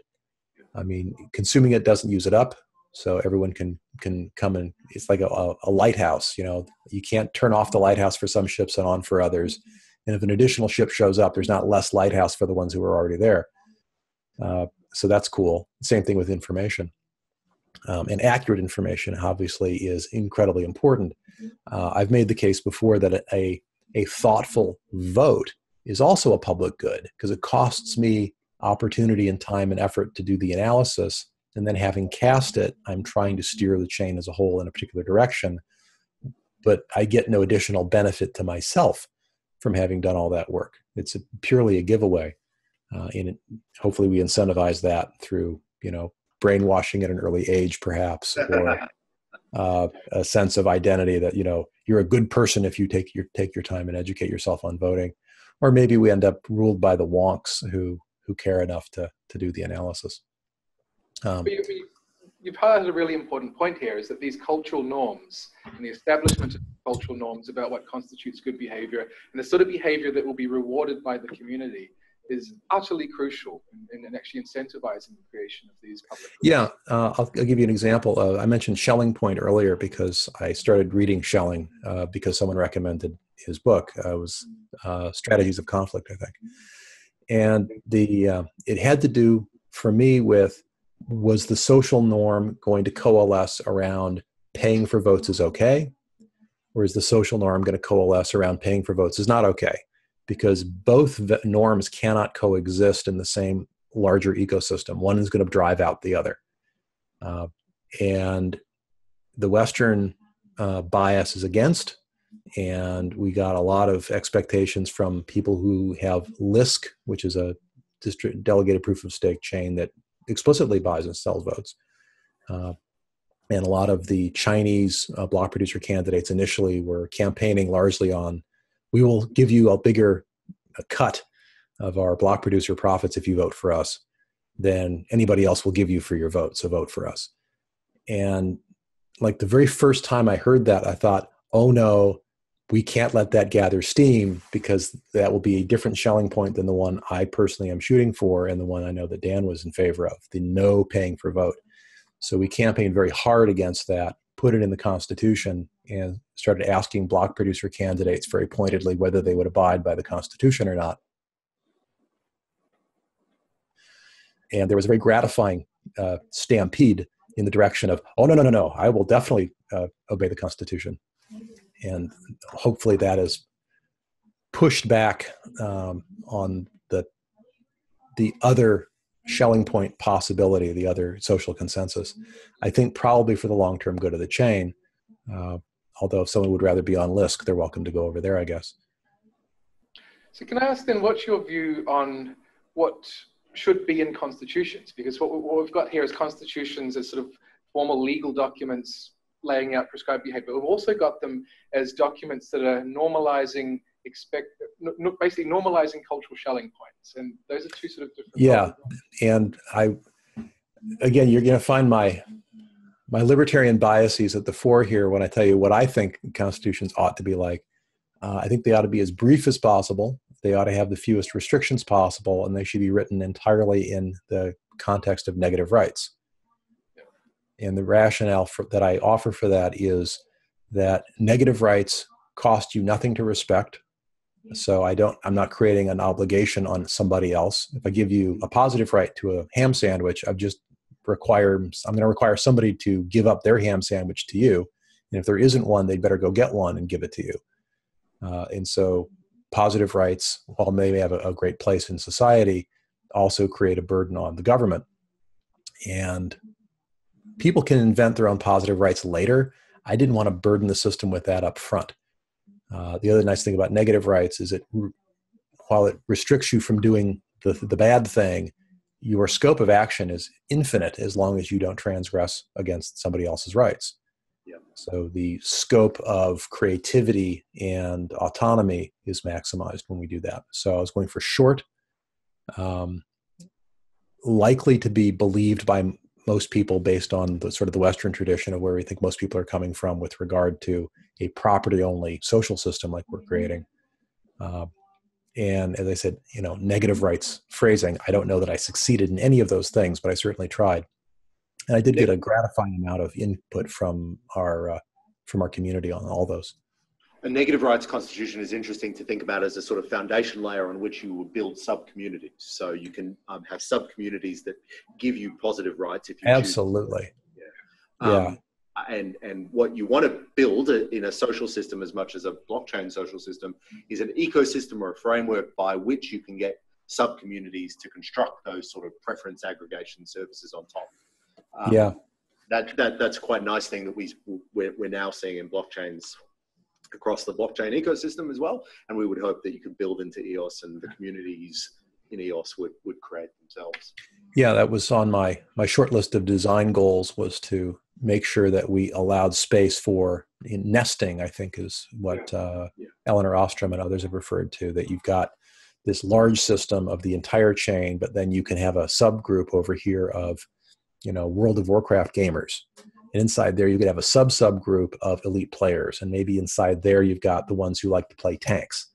I mean, consuming it doesn't use it up, so everyone can come and it's like a lighthouse. You can't turn off the lighthouse for some ships and on for others. And if an additional ship shows up, there's not less lighthouse for the ones who are already there. So that's cool. Same thing with information. And accurate information obviously is incredibly important. I've made the case before that a thoughtful vote is also a public good because it costs me opportunity and time and effort to do the analysis. And then having cast it, I'm trying to steer the chain as a whole in a particular direction, but I get no additional benefit to myself from having done all that work. It's purely a giveaway. And hopefully we incentivize that through, brainwashing at an early age, perhaps, or a sense of identity that, you're a good person if you take your time and educate yourself on voting. Or maybe we end up ruled by the wonks who care enough to do the analysis. You've highlighted a really important point here, is that these cultural norms and the establishment of cultural norms about what constitutes good behavior and the sort of behavior that will be rewarded by the community is utterly crucial in actually incentivizing the creation of these public goods. Yeah, I'll give you an example. I mentioned Schelling-Point earlier because I started reading Schelling because someone recommended his book. It was Strategies of Conflict, I think. And it had to do, for me, with was the social norm going to coalesce around paying for votes is okay? Or is the social norm going to coalesce around paying for votes is not okay? Because both norms cannot coexist in the same larger ecosystem. One is going to drive out the other. And the Western bias is against, and we got a lot of expectations from people who have LISC, which is a delegated proof of stake chain that explicitly buys and sells votes. And a lot of the Chinese block producer candidates initially were campaigning largely on, we will give you a bigger cut of our block producer profits if you vote for us than anybody else will give you for your vote, so vote for us. And like the very first time I heard that, I thought, oh no, we can't let that gather steam because that will be a different Schelling-Point than the one I personally am shooting for and the one I know that Dan was in favor of, the no paying for vote. So we campaigned very hard against that, put it in the Constitution, and started asking block producer candidates very pointedly whether they would abide by the Constitution or not. And there was a very gratifying stampede in the direction of, oh, no, I will definitely obey the Constitution. And hopefully that is pushed back on the other Schelling-Point possibility, the other social consensus. I think probably for the long-term good of the chain, although if someone would rather be on LISC, they're welcome to go over there, I guess. So can I ask then, what's your view on what should be in constitutions? Because what we've got here is constitutions as sort of formal legal documents laying out prescribed behavior. But we've also got them as documents that are normalizing, basically normalizing cultural Schelling-Points. And those are two sort of different. Yeah, and again, you're going to find my libertarian biases at the fore here when I tell you what I think constitutions ought to be like. I think they ought to be as brief as possible. They ought to have the fewest restrictions possible, and they should be written entirely in the context of negative rights. And the rationale that I offer for that is that negative rights cost you nothing to respect. So I'm not creating an obligation on somebody else. If I give you a positive right to a ham sandwich, I'm going to require somebody to give up their ham sandwich to you. And if there isn't one, they'd better go get one and give it to you. And so positive rights, while they may have a great place in society, also create a burden on the government. And people can invent their own positive rights later. I didn't want to burden the system with that up front. The other nice thing about negative rights is while it restricts you from doing the bad thing, your scope of action is infinite as long as you don't transgress against somebody else's rights. Yeah. So the scope of creativity and autonomy is maximized when we do that. So I was going for short, likely to be believed by most people based on the sort of the Western tradition of where we think most people are coming from with regard to a property-only social system like we're creating. And as I said, negative rights phrasing, I don't know that I succeeded in any of those things, but I certainly tried. And I did get a gratifying amount of input from our community on all those. A negative rights constitution is interesting to think about as a sort of foundation layer on which you would build sub-communities. So you can have sub-communities that give you positive rights if you Absolutely. choose. Yeah. And what you want to build in a social system as much as a blockchain social system is an ecosystem or a framework by which you can get sub-communities to construct those sort of preference aggregation services on top. That's quite a nice thing that we're now seeing in blockchains across the blockchain ecosystem as well. And we would hope that you could build into EOS and the communities in EOS would create themselves. Yeah, that was on my short list of design goals, was to make sure that we allowed space for nesting, I think is what Eleanor Ostrom and others have referred to, that you've got this large system of the entire chain, but then you can have a subgroup over here of, World of Warcraft gamers. And inside there, you could have a subgroup of elite players. And maybe inside there, you've got the ones who like to play tanks.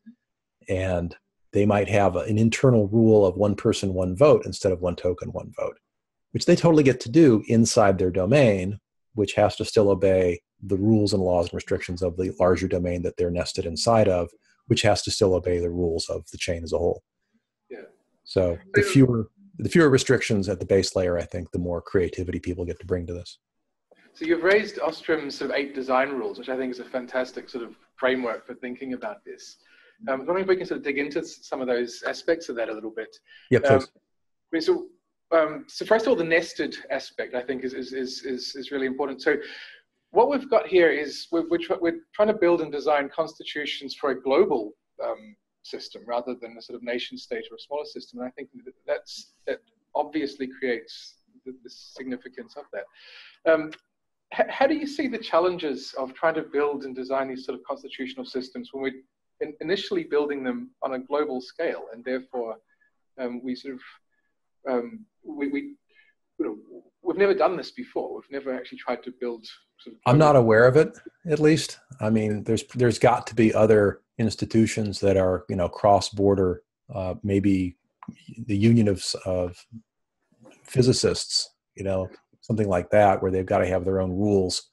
And they might have an internal rule of one person, one vote instead of one token, one vote, which they totally get to do inside their domain, which has to still obey the rules and laws and restrictions of the larger domain that they're nested inside of, which has to still obey the rules of the chain as a whole. Yeah. So the fewer restrictions at the base layer, I think, the more creativity people get to bring to this. So you've raised Ostrom's sort of 8 design rules, which I think is a fantastic sort of framework for thinking about this. I was wondering if we can sort of dig into some of those aspects of that a little bit. Yeah, please. So first of all, the nested aspect, I think, is really important. So what we've got here is we're trying to build and design constitutions for a global system rather than a sort of nation state or a smaller system. And I think that obviously creates the significance of that. How do you see the challenges of trying to build and design these sort of constitutional systems when we're initially building them on a global scale, and therefore we've never done this before. We've never actually tried to build. I'm not aware of it, at least. I mean, there's got to be other institutions that are cross-border. Maybe the Union of Physicists, something like that, where they've got to have their own rules,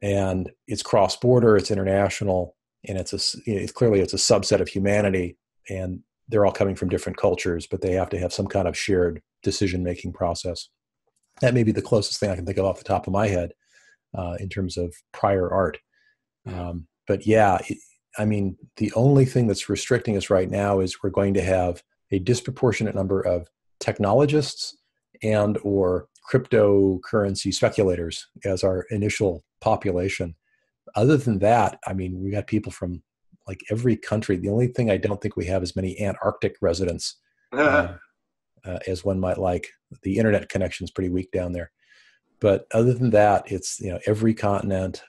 and it's cross-border, it's international, and it's clearly a subset of humanity, and they're all coming from different cultures, but they have to have some kind of shared decision-making process. That may be the closest thing I can think of off the top of my head in terms of prior art. But yeah, the only thing that's restricting us right now is we're going to have a disproportionate number of technologists and or cryptocurrency speculators as our initial population. Other than that, we got people from like every country. The only thing I don't think we have as many Antarctic residents as one might like. The internet connection is pretty weak down there. But other than that, it's every continent.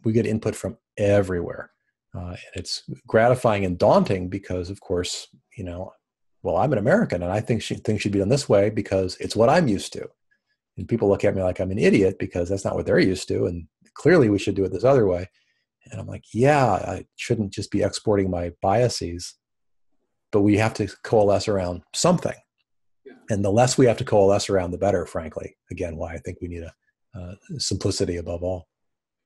We get input from everywhere. And it's gratifying and daunting because, of course, I'm an American and I think things should be done this way because it's what I'm used to. And people look at me like I'm an idiot because that's not what they're used to. And clearly we should do it this other way. And I'm like, yeah, I shouldn't just be exporting my biases, but we have to coalesce around something. And the less we have to coalesce around, the better, frankly. Again, why I think we need a simplicity above all.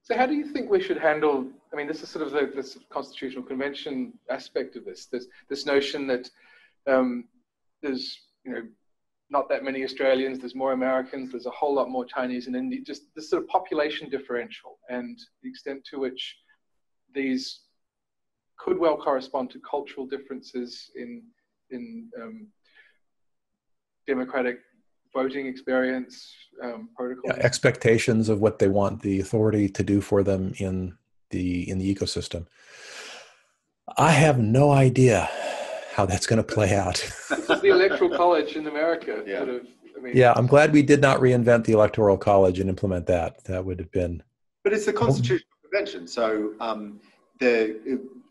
So how do you think we should handle, I mean, this is sort of the constitutional convention aspect of this. There's this notion that there's, not that many Australians, there's more Americans, there's a whole lot more Chinese and Indian, just this sort of population differential and the extent to which these could well correspond to cultural differences in democratic voting experience, protocols. Yeah, expectations of what they want the authority to do for them in the ecosystem. I have no idea how that's going to play out. This is the Electoral College in America. Yeah. Sort of, Yeah, I'm glad we did not reinvent the Electoral College and implement that. That would have been. But it's the Constitutional Convention, so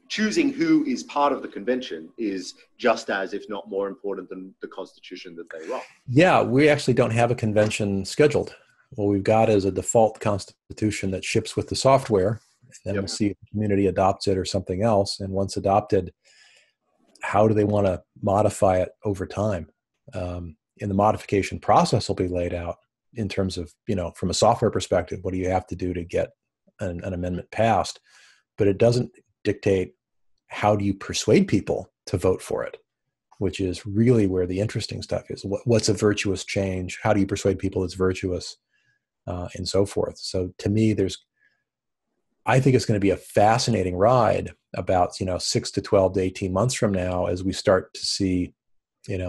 choosing who is part of the convention is just as, if not more important than the Constitution that they wrote. Yeah, we actually don't have a convention scheduled. What we've got is a default constitution that ships with the software. And then we'll see if the community adopts it or something else. And once adopted, how do they want to modify it over time? And the modification process will be laid out in terms of, from a software perspective, what do you have to do to get an amendment passed? But it doesn't dictate how do you persuade people to vote for it, which is really where the interesting stuff is. What's a virtuous change? How do you persuade people it's virtuous, and so forth? So to me, I think it's going to be a fascinating ride about 6 to 12 to 18 months from now as we start to see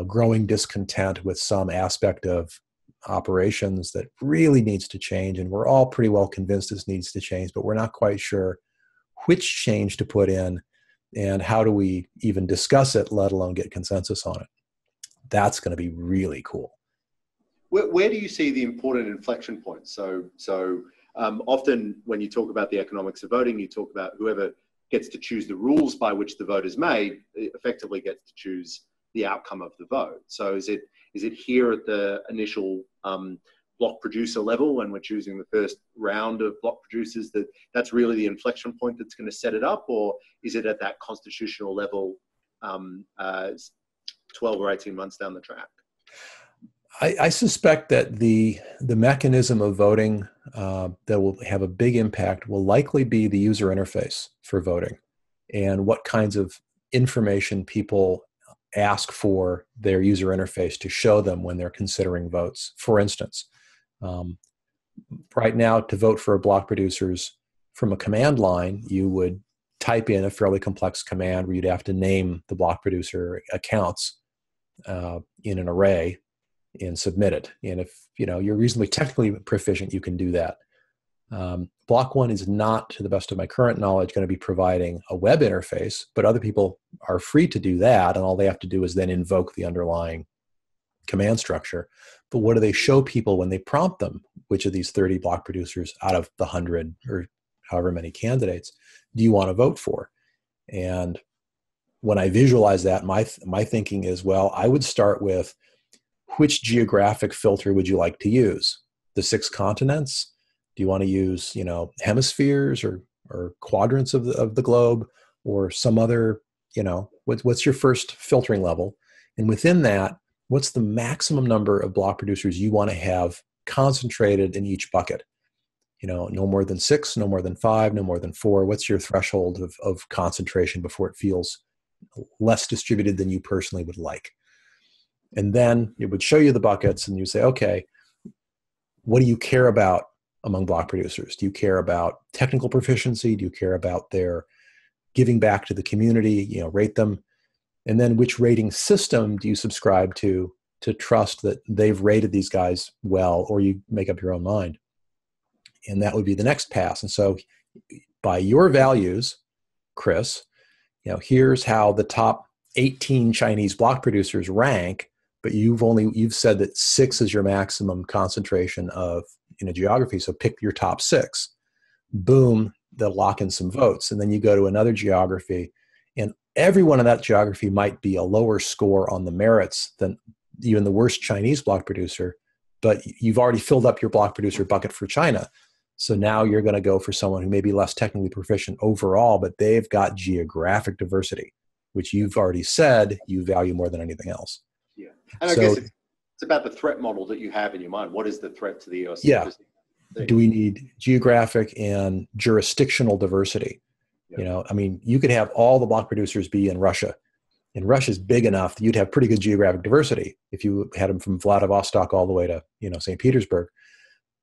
growing discontent with some aspect of operations that really needs to change. And we're all pretty well convinced this needs to change, but we're not quite sure which change to put in and how do we even discuss it, let alone get consensus on it. That's going to be really cool. Where do you see the important inflection points? So often when you talk about the economics of voting, you talk about whoever gets to choose the rules by which the vote is made effectively gets to choose the outcome of the vote. So is it here at the initial block producer level when we're choosing the first round of block producers that's really the inflection point that's going to set it up, or is it at that constitutional level 12 or 18 months down the track? I suspect that the mechanism of voting that will have a big impact will likely be the user interface for voting and what kinds of information people ask for their user interface to show them when they're considering votes. For instance, right now to vote for block producers from a command line, you would type in a fairly complex command where you'd have to name the block producer accounts in an array and submit it. And if you're reasonably technically proficient, you can do that. Block One is not, to the best of my current knowledge, going to be providing a web interface, but other people are free to do that, and all they have to do is then invoke the underlying command structure. But what do they show people when they prompt them? Which of these 30 block producers out of the 100 or however many candidates do you want to vote for? And when I visualize that, my thinking is, well, I would start with which geographic filter would you like to use? The 6 continents? Do you want to use, hemispheres or quadrants of the globe, or some other, what's your first filtering level? And within that, what's the maximum number of block producers you want to have concentrated in each bucket? No more than 6, no more than 5, no more than 4. What's your threshold of concentration before it feels less distributed than you personally would like? And then it would show you the buckets and you say, okay, what do you care about among block producers? Do you care about technical proficiency? Do you care about their giving back to the community? Rate them. And then which rating system do you subscribe to trust that they've rated these guys well, or you make up your own mind? And that would be the next pass. And so by your values, Chris, here's how the top 18 Chinese block producers rank, but you've said that 6 is your maximum concentration of in a geography. So pick your top 6. Boom, they'll lock in some votes. And then you go to another geography, and everyone in that geography might be a lower score on the merits than even the worst Chinese block producer, but you've already filled up your block producer bucket for China. So now you're going to go for someone who may be less technically proficient overall, but they've got geographic diversity, which you've already said you value more than anything else. Yeah. And so, I guess It's about the threat model that you have in your mind. What is the threat to the US? Yeah. Do we need geographic and jurisdictional diversity? Yeah. You know, I mean, you could have all the block producers be in Russia, and Russia's big enough that you'd have pretty good geographic diversity if you had them from Vladivostok all the way to, you know, St. Petersburg,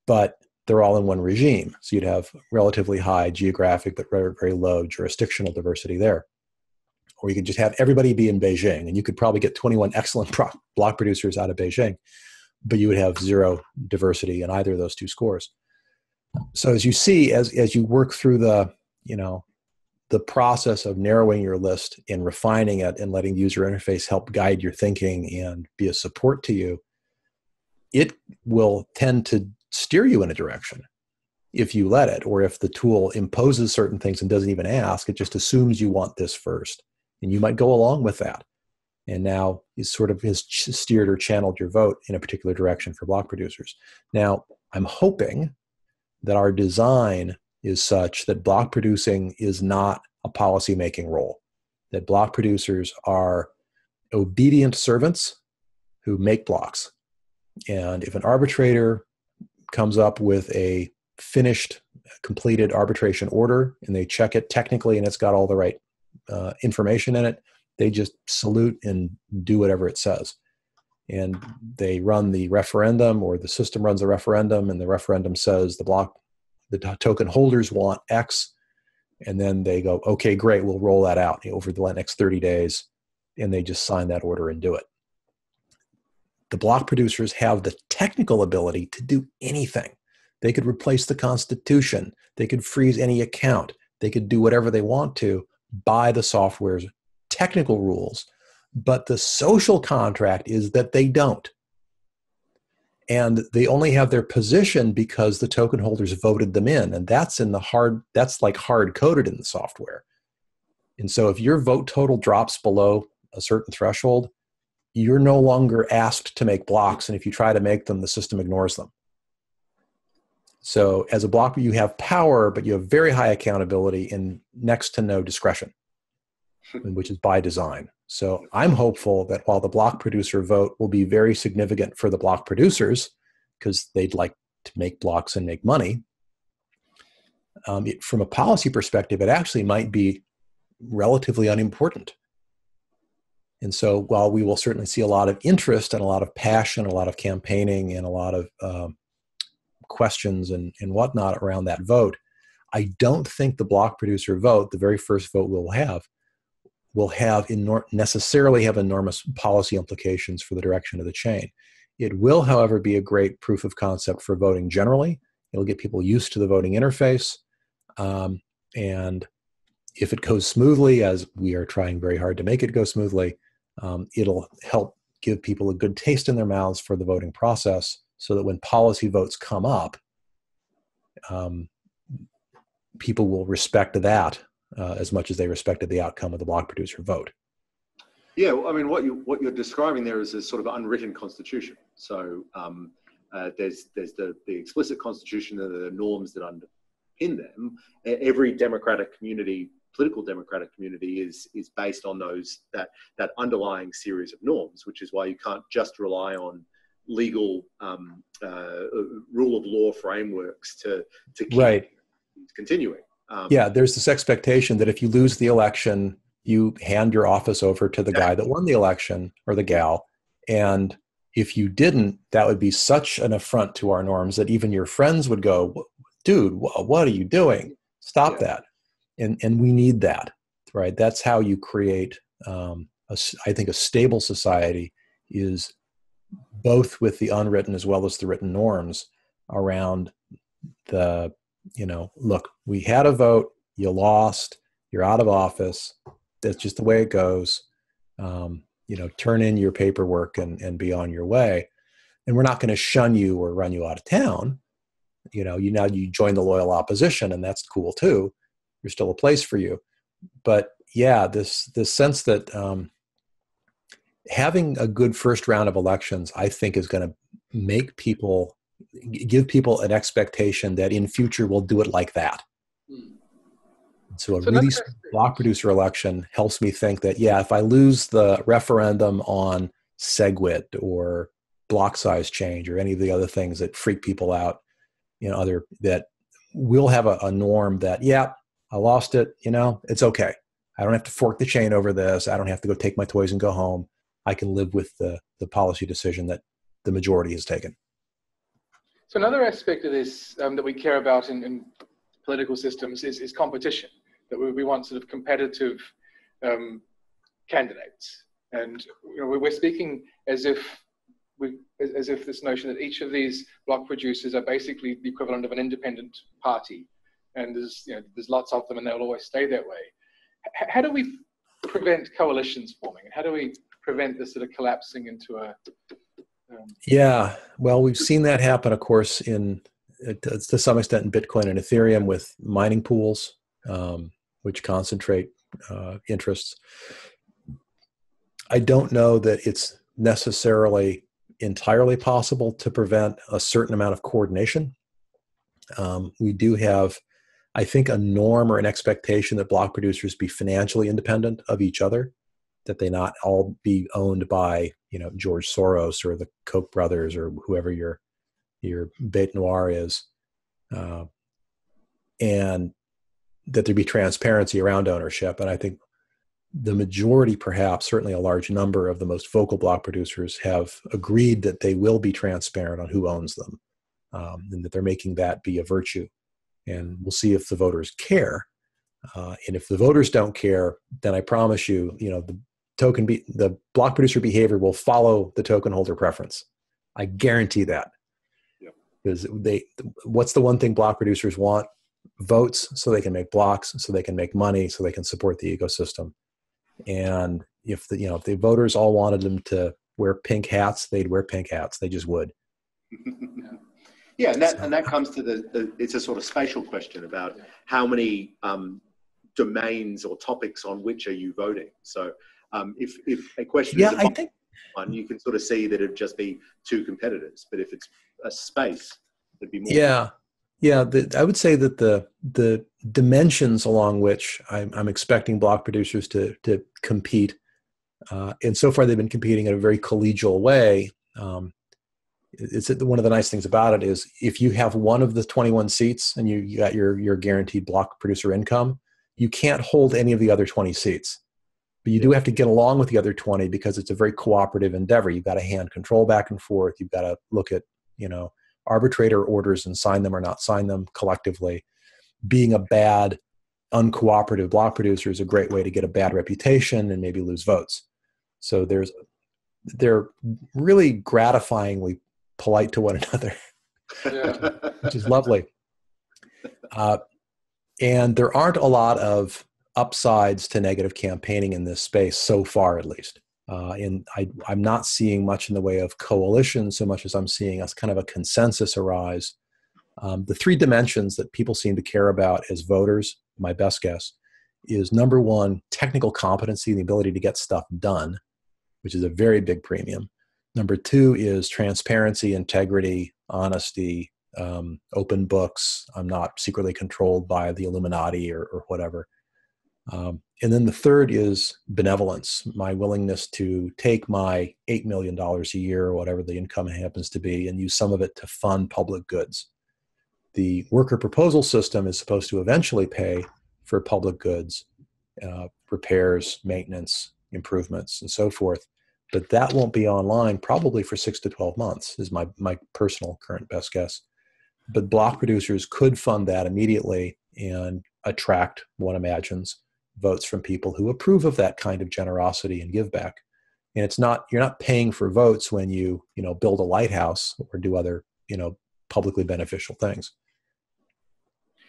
but they're all in one regime. So you'd have relatively high geographic, but very, very low jurisdictional diversity there. Or you could just have everybody be in Beijing, and you could probably get 21 excellent block producers out of Beijing, but you would have zero diversity in either of those two scores. So as you see, as you work through the, you know, the process of narrowing your list and refining it and letting the user interface help guide your thinking and be a support to you, it will tend to steer you in a direction if you let it, or if the tool imposes certain things and doesn't even ask, it just assumes you want this first. And you might go along with that. And now it sort of has steered or channeled your vote in a particular direction for block producers. Now, I'm hoping that our design is such that block producing is not a policy-making role, that block producers are obedient servants who make blocks. And if an arbitrator comes up with a finished, completed arbitration order, and they check it technically and it's got all the right information in it, they just salute and do whatever it says. And they run the referendum, or the system runs a referendum, and the referendum says the token holders want X, and then they go, okay, great, we'll roll that out over the next 30 days, and they just sign that order and do it. The block producers have the technical ability to do anything. They could replace the Constitution. They could freeze any account. They could do whatever they want to by the software's technical rules. But the social contract is that they don't. And they only have their position because the token holders voted them in. And that's like hard coded in the software. And so if your vote total drops below a certain threshold, you're no longer asked to make blocks. And if you try to make them, the system ignores them. So as a blocker, you have power, but you have very high accountability and next to no discretion, which is by design. So I'm hopeful that while the block producer vote will be very significant for the block producers, because they'd like to make blocks and make money, from a policy perspective, it actually might be relatively unimportant. And so while we will certainly see a lot of interest and a lot of passion, a lot of campaigning, and a lot of questions and whatnot around that vote, I don't think the block producer vote, the very first vote we'll have necessarily have enormous policy implications for the direction of the chain. It will, however, be a great proof of concept for voting generally. It'll get people used to the voting interface. And if it goes smoothly, as we are trying very hard to make it go smoothly, it'll help give people a good taste in their mouths for the voting process, so that when policy votes come up, people will respect that as much as they respected the outcome of the block producer vote. Yeah, well, I mean, what you're describing there is a sort of unwritten constitution. So there's the explicit constitution and the norms that underpin them. Every democratic community, political democratic community, is based on that underlying series of norms, which is why you can't just rely on legal rule of law frameworks to keep continuing. There's this expectation that if you lose the election, you hand your office over to the guy that won the election, or the gal. And if you didn't, that would be such an affront to our norms that even your friends would go, dude, what are you doing? Stop that. And we need that, right? That's how you create, I think, a stable society is both with the unwritten as well as the written norms around the, look, we had a vote, you lost, you're out of office. That's just the way it goes. Turn in your paperwork and be on your way. And we're not going to shun you or run you out of town. You join the loyal opposition, and that's cool too. There's still a place for you. But yeah, this sense that having a good first round of elections, I think, is going to give people an expectation that in future we'll do it like that. So a really block producer election helps me think that, if I lose the referendum on SegWit or block size change or any of the other things that freak people out, that we'll have a norm that, yeah, I lost it, it's okay. I don't have to fork the chain over this. I don't have to go take my toys and go home. I can live with the policy decision that the majority has taken. So another aspect of this that we care about in political systems is competition, that we want sort of competitive candidates. And we're speaking as if this notion that each of these block producers are basically the equivalent of an independent party. And there's lots of them and they'll always stay that way. How do we prevent coalitions forming? How do we prevent this sort of collapsing into a... Yeah, well, we've seen that happen, of course, to some extent in Bitcoin and Ethereum with mining pools, which concentrate interests. I don't know that it's necessarily entirely possible to prevent a certain amount of coordination. We do have, I think, a norm or an expectation that block producers be financially independent of each other, that they not all be owned by, George Soros or the Koch brothers or whoever your bête noire is, and that there be transparency around ownership. And I think the majority, perhaps, certainly a large number of the most vocal block producers have agreed that they will be transparent on who owns them, and that they're making that be a virtue. And we'll see if the voters care. And if the voters don't care, then I promise you, the block producer behavior will follow the token holder preference. I guarantee that. Because what's the one thing block producers want? Votes, so they can make blocks, so they can make money, so they can support the ecosystem. And if the voters all wanted them to wear pink hats, they'd wear pink hats. They just would. Yeah, and that comes to it's a sort of spatial question about how many domains or topics on which are you voting. So if a question is I think one, you can sort of see that it'd just be two competitors. But if it's a space, it'd be more. Yeah. I would say that the dimensions along which I'm expecting block producers to compete, and so far they've been competing in a very collegial way. It's one of the nice things about it is if you have one of the 21 seats and you got your guaranteed block producer income, you can't hold any of the other 20 seats. But you do have to get along with the other 20 because it's a very cooperative endeavor. You've got to hand control back and forth. You've got to look at, arbitrator orders and sign them or not sign them collectively. Being a bad, uncooperative block producer is a great way to get a bad reputation and maybe lose votes. So they're really gratifyingly polite to one another, which is lovely. And there aren't a lot of upsides to negative campaigning in this space so far, at least. And I'm not seeing much in the way of coalition so much as I'm seeing as kind of a consensus arise. The three dimensions that people seem to care about as voters, my best guess, is number one, technical competency and the ability to get stuff done, which is a very big premium. Number two is transparency, integrity, honesty, open books. I'm not secretly controlled by the Illuminati or whatever. And then the third is benevolence, my willingness to take my $8 million a year, or whatever the income happens to be, and use some of it to fund public goods. The worker proposal system is supposed to eventually pay for public goods, repairs, maintenance, improvements, and so forth. But that won't be online probably for 6 to 12 months is my personal current best guess. But block producers could fund that immediately and attract, one imagines, votes from people who approve of that kind of generosity and give back. And you're not paying for votes when you build a lighthouse or do other, publicly beneficial things.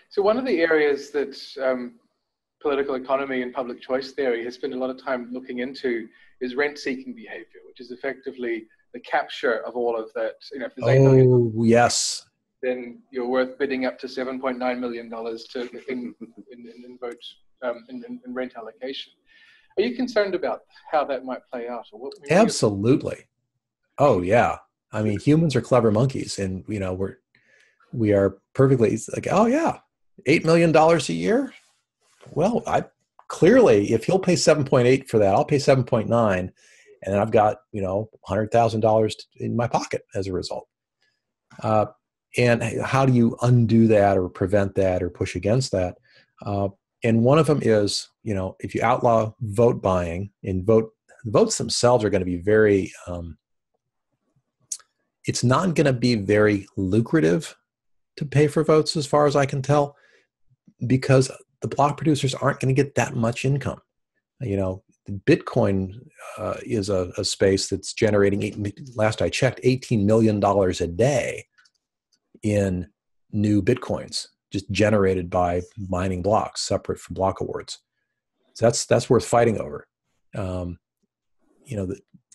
So one of the areas that political economy and public choice theory has spent a lot of time looking into is rent-seeking behavior, which is effectively the capture of all of that. If there's $8 million, yes, then you're worth bidding up to $7.9 million in votes. In rent allocation. Are you concerned about how that might play out? Or Absolutely. Oh yeah. I mean, humans are clever monkeys, and we are perfectly like, oh yeah, $8 million a year. Well, clearly, if he'll pay 7.8 for that, I'll pay 7.9, And then I've got, $100,000 in my pocket as a result. And how do you undo that or prevent that or push against that? And one of them is, if you outlaw vote buying and votes themselves are going to be very, it's not going to be very lucrative to pay for votes as far as I can tell, because the block producers aren't going to get that much income. Bitcoin is a space that's generating, last I checked, $18 million a day in new Bitcoins, just generated by mining blocks separate from block awards. So that's worth fighting over. The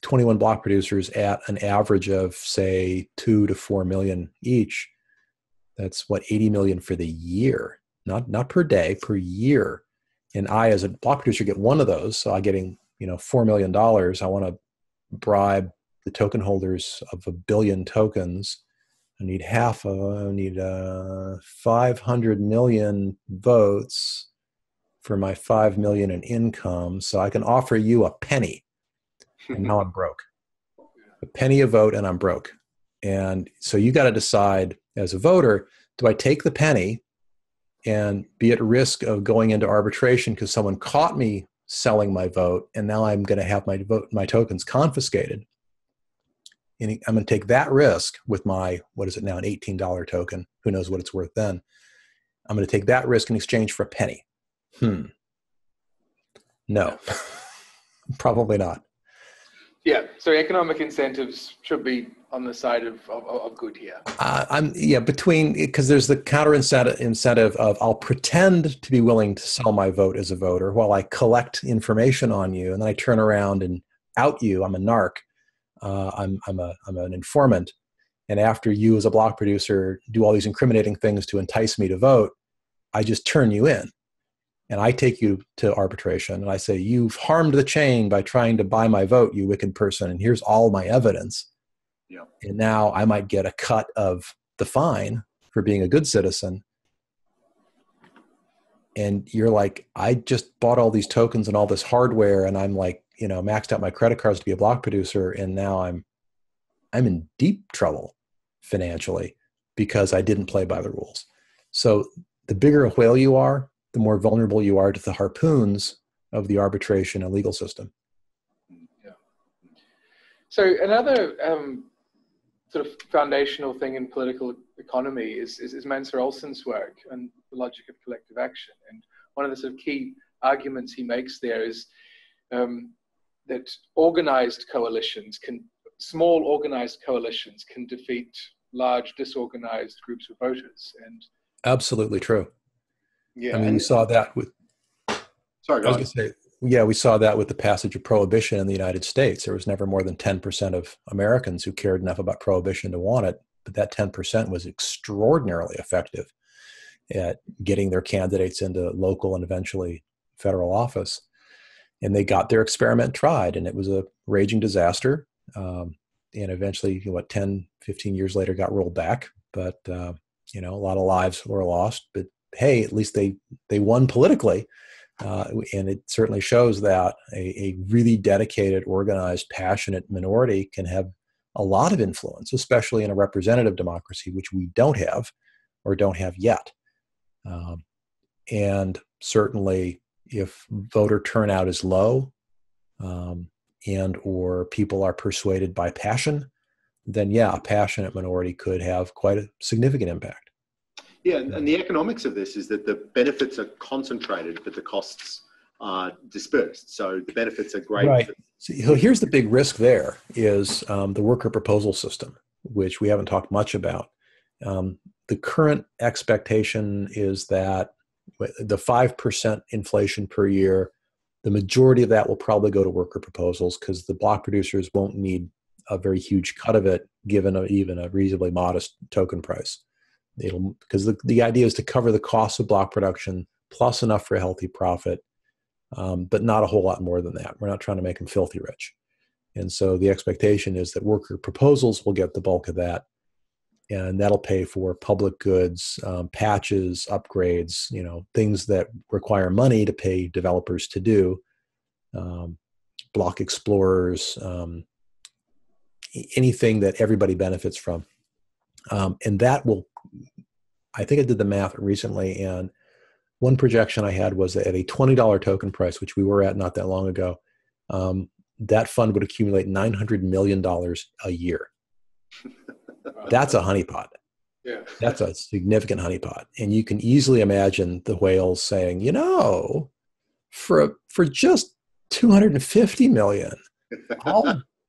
21 block producers at an average of, say, 2 to 4 million each. That's 80 million for the year, not per day, per year. And I, as a block producer, get one of those. So I'm getting, $4 million. I want to bribe the token holders of 1 billion tokens. I need 500 million votes for my 5 million in income. So I can offer you a penny. And now I'm broke. A penny a vote and I'm broke. And so you got to decide as a voter, do I take the penny and be at risk of going into arbitration because someone caught me selling my vote and now I'm going to have my tokens confiscated? And I'm going to take that risk with my, what is it now, an $18 token. Who knows what it's worth then. I'm going to take that risk in exchange for a penny. No, probably not. Yeah, so economic incentives should be on the side of good here. Because there's the counter incentive of I'll pretend to be willing to sell my vote as a voter while I collect information on you, and then I turn around and out you. I'm a narc. I'm an informant, and after you as a block producer do all these incriminating things to entice me to vote, I just turn you in. And I take you to arbitration and I say, you've harmed the chain by trying to buy my vote, you wicked person. And here's all my evidence. Yeah. And now I might get a cut of the fine for being a good citizen. And you're like, I just bought all these tokens and all this hardware. And I'm like, maxed out my credit cards to be a block producer. And now I'm in deep trouble financially because I didn't play by the rules. So the bigger a whale you are, the more vulnerable you are to the harpoons of the arbitration and legal system. Yeah. So another sort of foundational thing in political economy is Mancur Olson's work and the logic of collective action. And one of the sort of key arguments he makes there is that small organized coalitions can defeat large disorganized groups of voters. And absolutely true. Yeah, I mean, we saw that with. Sorry, I was going to say, we saw that with the passage of prohibition in the United States. There was never more than 10% of Americans who cared enough about prohibition to want it, but that 10% was extraordinarily effective at getting their candidates into local and eventually federal office. And they got their experiment tried, and it was a raging disaster. And eventually, 10, 15 years later, got rolled back. But a lot of lives were lost. But hey, at least they won politically. And it certainly shows that a really dedicated, organized, passionate minority can have a lot of influence, especially in a representative democracy, which we don't have or don't have yet. And certainly if voter turnout is low and or people are persuaded by passion, then a passionate minority could have quite a significant impact. Yeah, and the economics of this is that the benefits are concentrated, but the costs are dispersed. So the benefits are great. Right. So here's the big risk there is the worker proposal system, which we haven't talked much about. The current expectation is that the 5% inflation per year, the majority of that will probably go to worker proposals because the block producers won't need a very huge cut of it, given even a reasonably modest token price. Because the idea is to cover the cost of block production plus enough for a healthy profit, but not a whole lot more than that. We're not trying to make them filthy rich. And so the expectation is that worker proposals will get the bulk of that, and that'll pay for public goods, patches, upgrades, things that require money to pay developers to do. block explorers, anything that everybody benefits from. And that will, I think I did the math recently, and one projection I had was that at a $20 token price, which we were at not that long ago, that fund would accumulate $900 million a year. That's a honeypot. Yeah. That's a significant honeypot. And you can easily imagine the whales saying, you know, for just 250 million,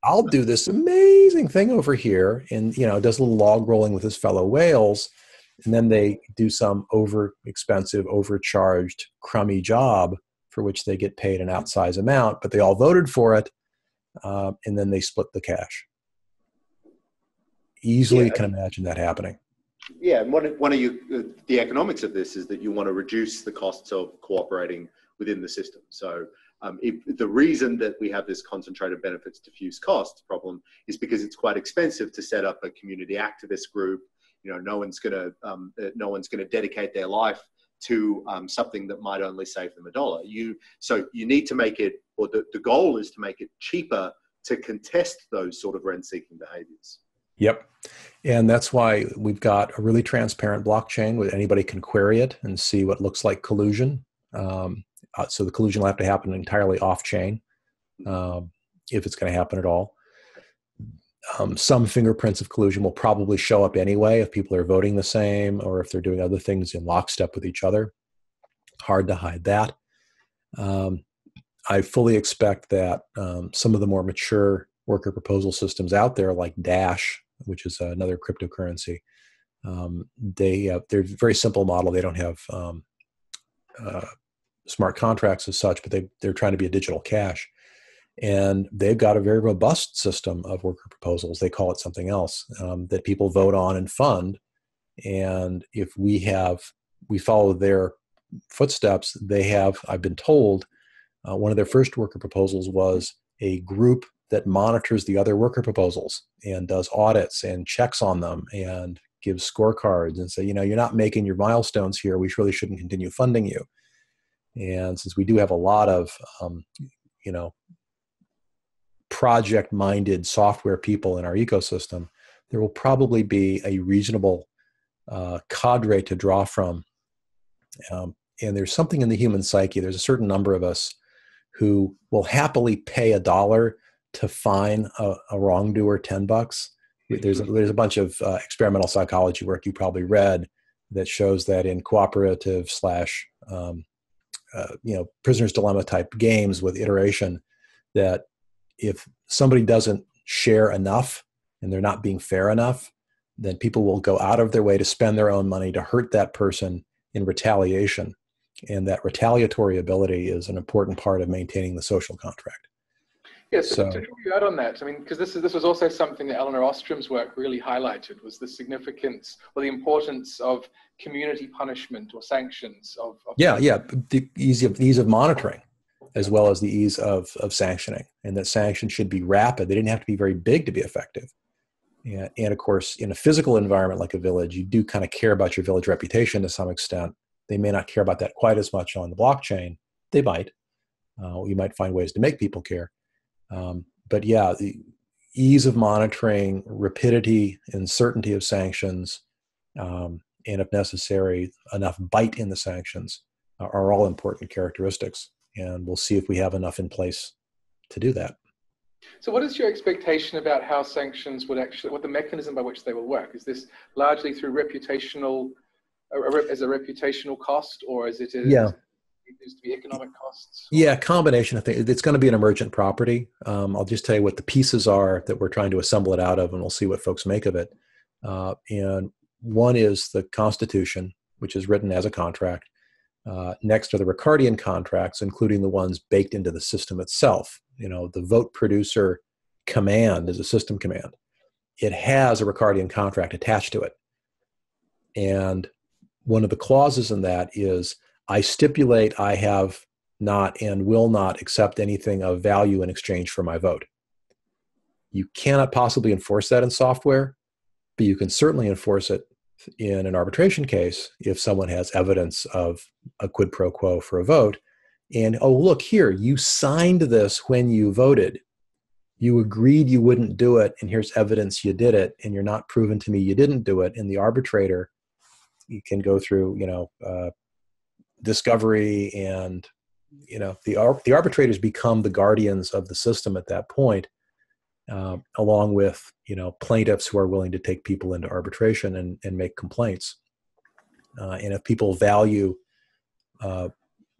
I'll do this amazing thing over here. And, you know, does a little log rolling with his fellow whales. And then they do some over-expensive, overcharged, crummy job for which they get paid an outsized amount, but they all voted for it. And then they split the cash. Easily can imagine that happening. Yeah, and the economics of this is that you want to reduce the costs of cooperating within the system. So if the reason that we have this concentrated benefits diffuse costs problem is because it's quite expensive to set up a community activist group. You know, no one's going to dedicate their life to something that might only save them $1. So you need to make it, or the goal is to make it cheaper to contest those sort of rent-seeking behaviors. Yep. And that's why we've got a really transparent blockchain where anybody can query it and see what looks like collusion. So the collusion will have to happen entirely off-chain if it's going to happen at all. Some fingerprints of collusion will probably show up anyway if people are voting the same or if they're doing other things in lockstep with each other. Hard to hide that. I fully expect that some of the more mature worker proposal systems out there, like Dash, which is another cryptocurrency, they're a very simple model. They don't have smart contracts as such, but they're trying to be a digital cash. And they've got a very robust system of worker proposals. They call it something else that people vote on and fund. And if we follow their footsteps, they have, I've been told, one of their first worker proposals was a group that monitors the other worker proposals and does audits and checks on them and gives scorecards and say, you know, you're not making your milestones here. We really shouldn't continue funding you. And since we do have a lot of, project-minded software people in our ecosystem, there will probably be a reasonable cadre to draw from. And there's something in the human psyche. There's a certain number of us who will happily pay $1 to fine a wrongdoer $10. There's a bunch of experimental psychology work you probably read that shows that in cooperative / prisoner's dilemma type games with iteration, that if somebody doesn't share enough and they're not being fair enough, then people will go out of their way to spend their own money to hurt that person in retaliation. And that retaliatory ability is an important part of maintaining the social contract. Yes, so to draw you out on that, I mean, because this was also something that Elinor Ostrom's work really highlighted, was the significance or the importance of community punishment or sanctions of the ease of monitoring, as well as the ease of sanctioning, and that sanctions should be rapid. They didn't have to be very big to be effective. And of course, in a physical environment like a village, you do kind of care about your village reputation to some extent. They may not care about that quite as much on the blockchain. They might. You might find ways to make people care. But yeah, the ease of monitoring, rapidity and certainty of sanctions, and if necessary, enough bite in the sanctions are all important characteristics. And we'll see if we have enough in place to do that. So what is your expectation about how sanctions would what the mechanism by which they will work? Is this largely through reputational, as a reputational cost, or is it needs to be economic costs? Yeah, combination of things. It's going to be an emergent property. I'll just tell you what the pieces are that we're trying to assemble it out of, and we'll see what folks make of it. And one is the Constitution, which is written as a contract. Next are the Ricardian contracts, including the ones baked into the system itself. You know, the vote producer command is a system command. It has a Ricardian contract attached to it. And one of the clauses in that is, I stipulate I have not and will not accept anything of value in exchange for my vote. You cannot possibly enforce that in software, but you can certainly enforce it in an arbitration case if someone has evidence of a quid pro quo for a vote. And, oh, look here, you signed this when you voted. You agreed you wouldn't do it, and here's evidence you did it, and you're not proven to me you didn't do it. And the arbitrator, you can go through, discovery, and the arbitrators become the guardians of the system at that point, along with plaintiffs who are willing to take people into arbitration and make complaints. And if people value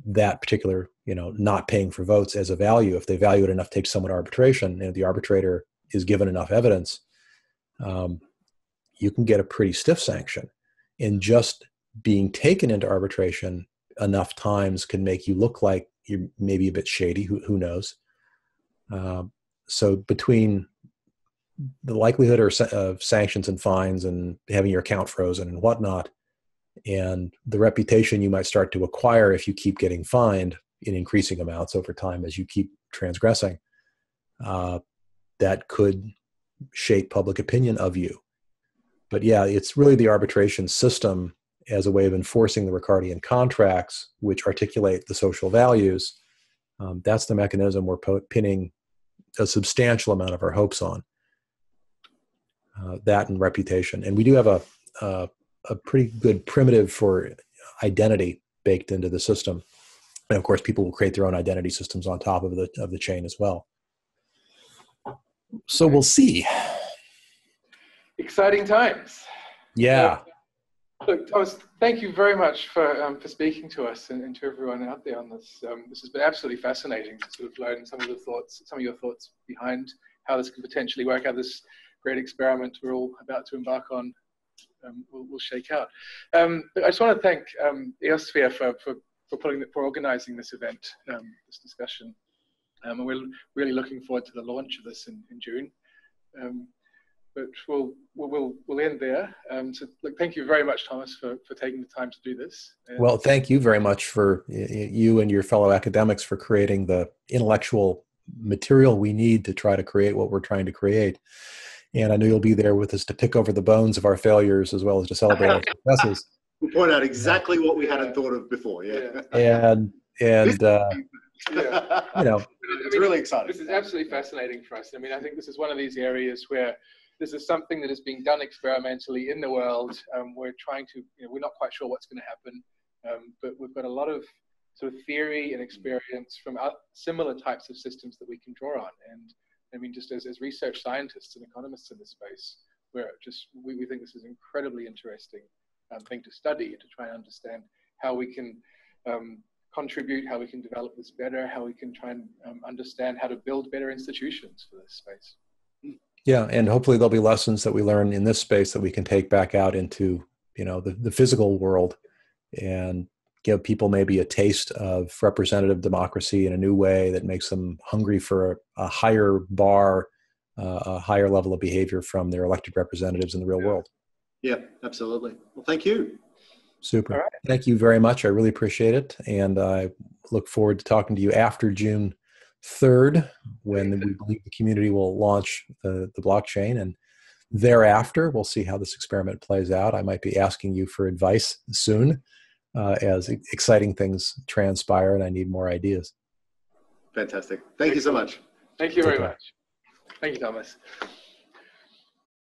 that particular, not paying for votes as a value, if they value it enough to take someone to arbitration, and the arbitrator is given enough evidence, you can get a pretty stiff sanction. And just being taken into arbitration enough times can make you look like you're maybe a bit shady. Who knows? So between the likelihood of sanctions and fines and having your account frozen and whatnot, and the reputation you might start to acquire if you keep getting fined in increasing amounts over time as you keep transgressing, that could shape public opinion of you. But yeah, it's really the arbitration system as a way of enforcing the Ricardian contracts, which articulate the social values. That's the mechanism we're pinning a substantial amount of our hopes on, that and reputation. And we do have a pretty good primitive for identity baked into the system. And of course, people will create their own identity systems on top of the chain as well. So we'll see. Exciting times. Yeah. Look, Thomas, thank you very much for speaking to us and to everyone out there on this. This has been absolutely fascinating to sort of learn some of your thoughts behind how this can potentially work, how this great experiment we're all about to embark on will shake out. I just want to thank Eosphere for organizing this event, this discussion. And we're really looking forward to the launch of this in June. But we'll end there. So look, thank you very much, Thomas, for taking the time to do this. Well, thank you very much for you and your fellow academics for creating the intellectual material we need to try to create what we're trying to create. And I know you'll be there with us to pick over the bones of our failures as well as to celebrate our successes. We'll point out exactly what we hadn't thought of before. Yeah. And it's really exciting. This is absolutely fascinating for us. I mean, I think this is one of these areas where this is something that is being done experimentally in the world. We're trying to, we're not quite sure what's going to happen, but we've got a lot of sort of theory and experience from similar types of systems that we can draw on. And I mean, just as research scientists and economists in this space, we think this is an incredibly interesting thing to study, to try and understand how we can contribute, how we can develop this better, how we can try and understand how to build better institutions for this space. Yeah, and hopefully there'll be lessons that we learn in this space that we can take back out into, the physical world and give people maybe a taste of representative democracy in a new way that makes them hungry for a higher bar, a higher level of behavior from their elected representatives in the real world. Yeah, absolutely. Well, thank you. Super. Right. Thank you very much. I really appreciate it. And I look forward to talking to you after June 3rd, when we believe the community will launch the blockchain. And thereafter, we'll see how this experiment plays out. I might be asking you for advice soon as exciting things transpire and I need more ideas. Fantastic. Thank you so much. Thank you very much. Thank you, Thomas.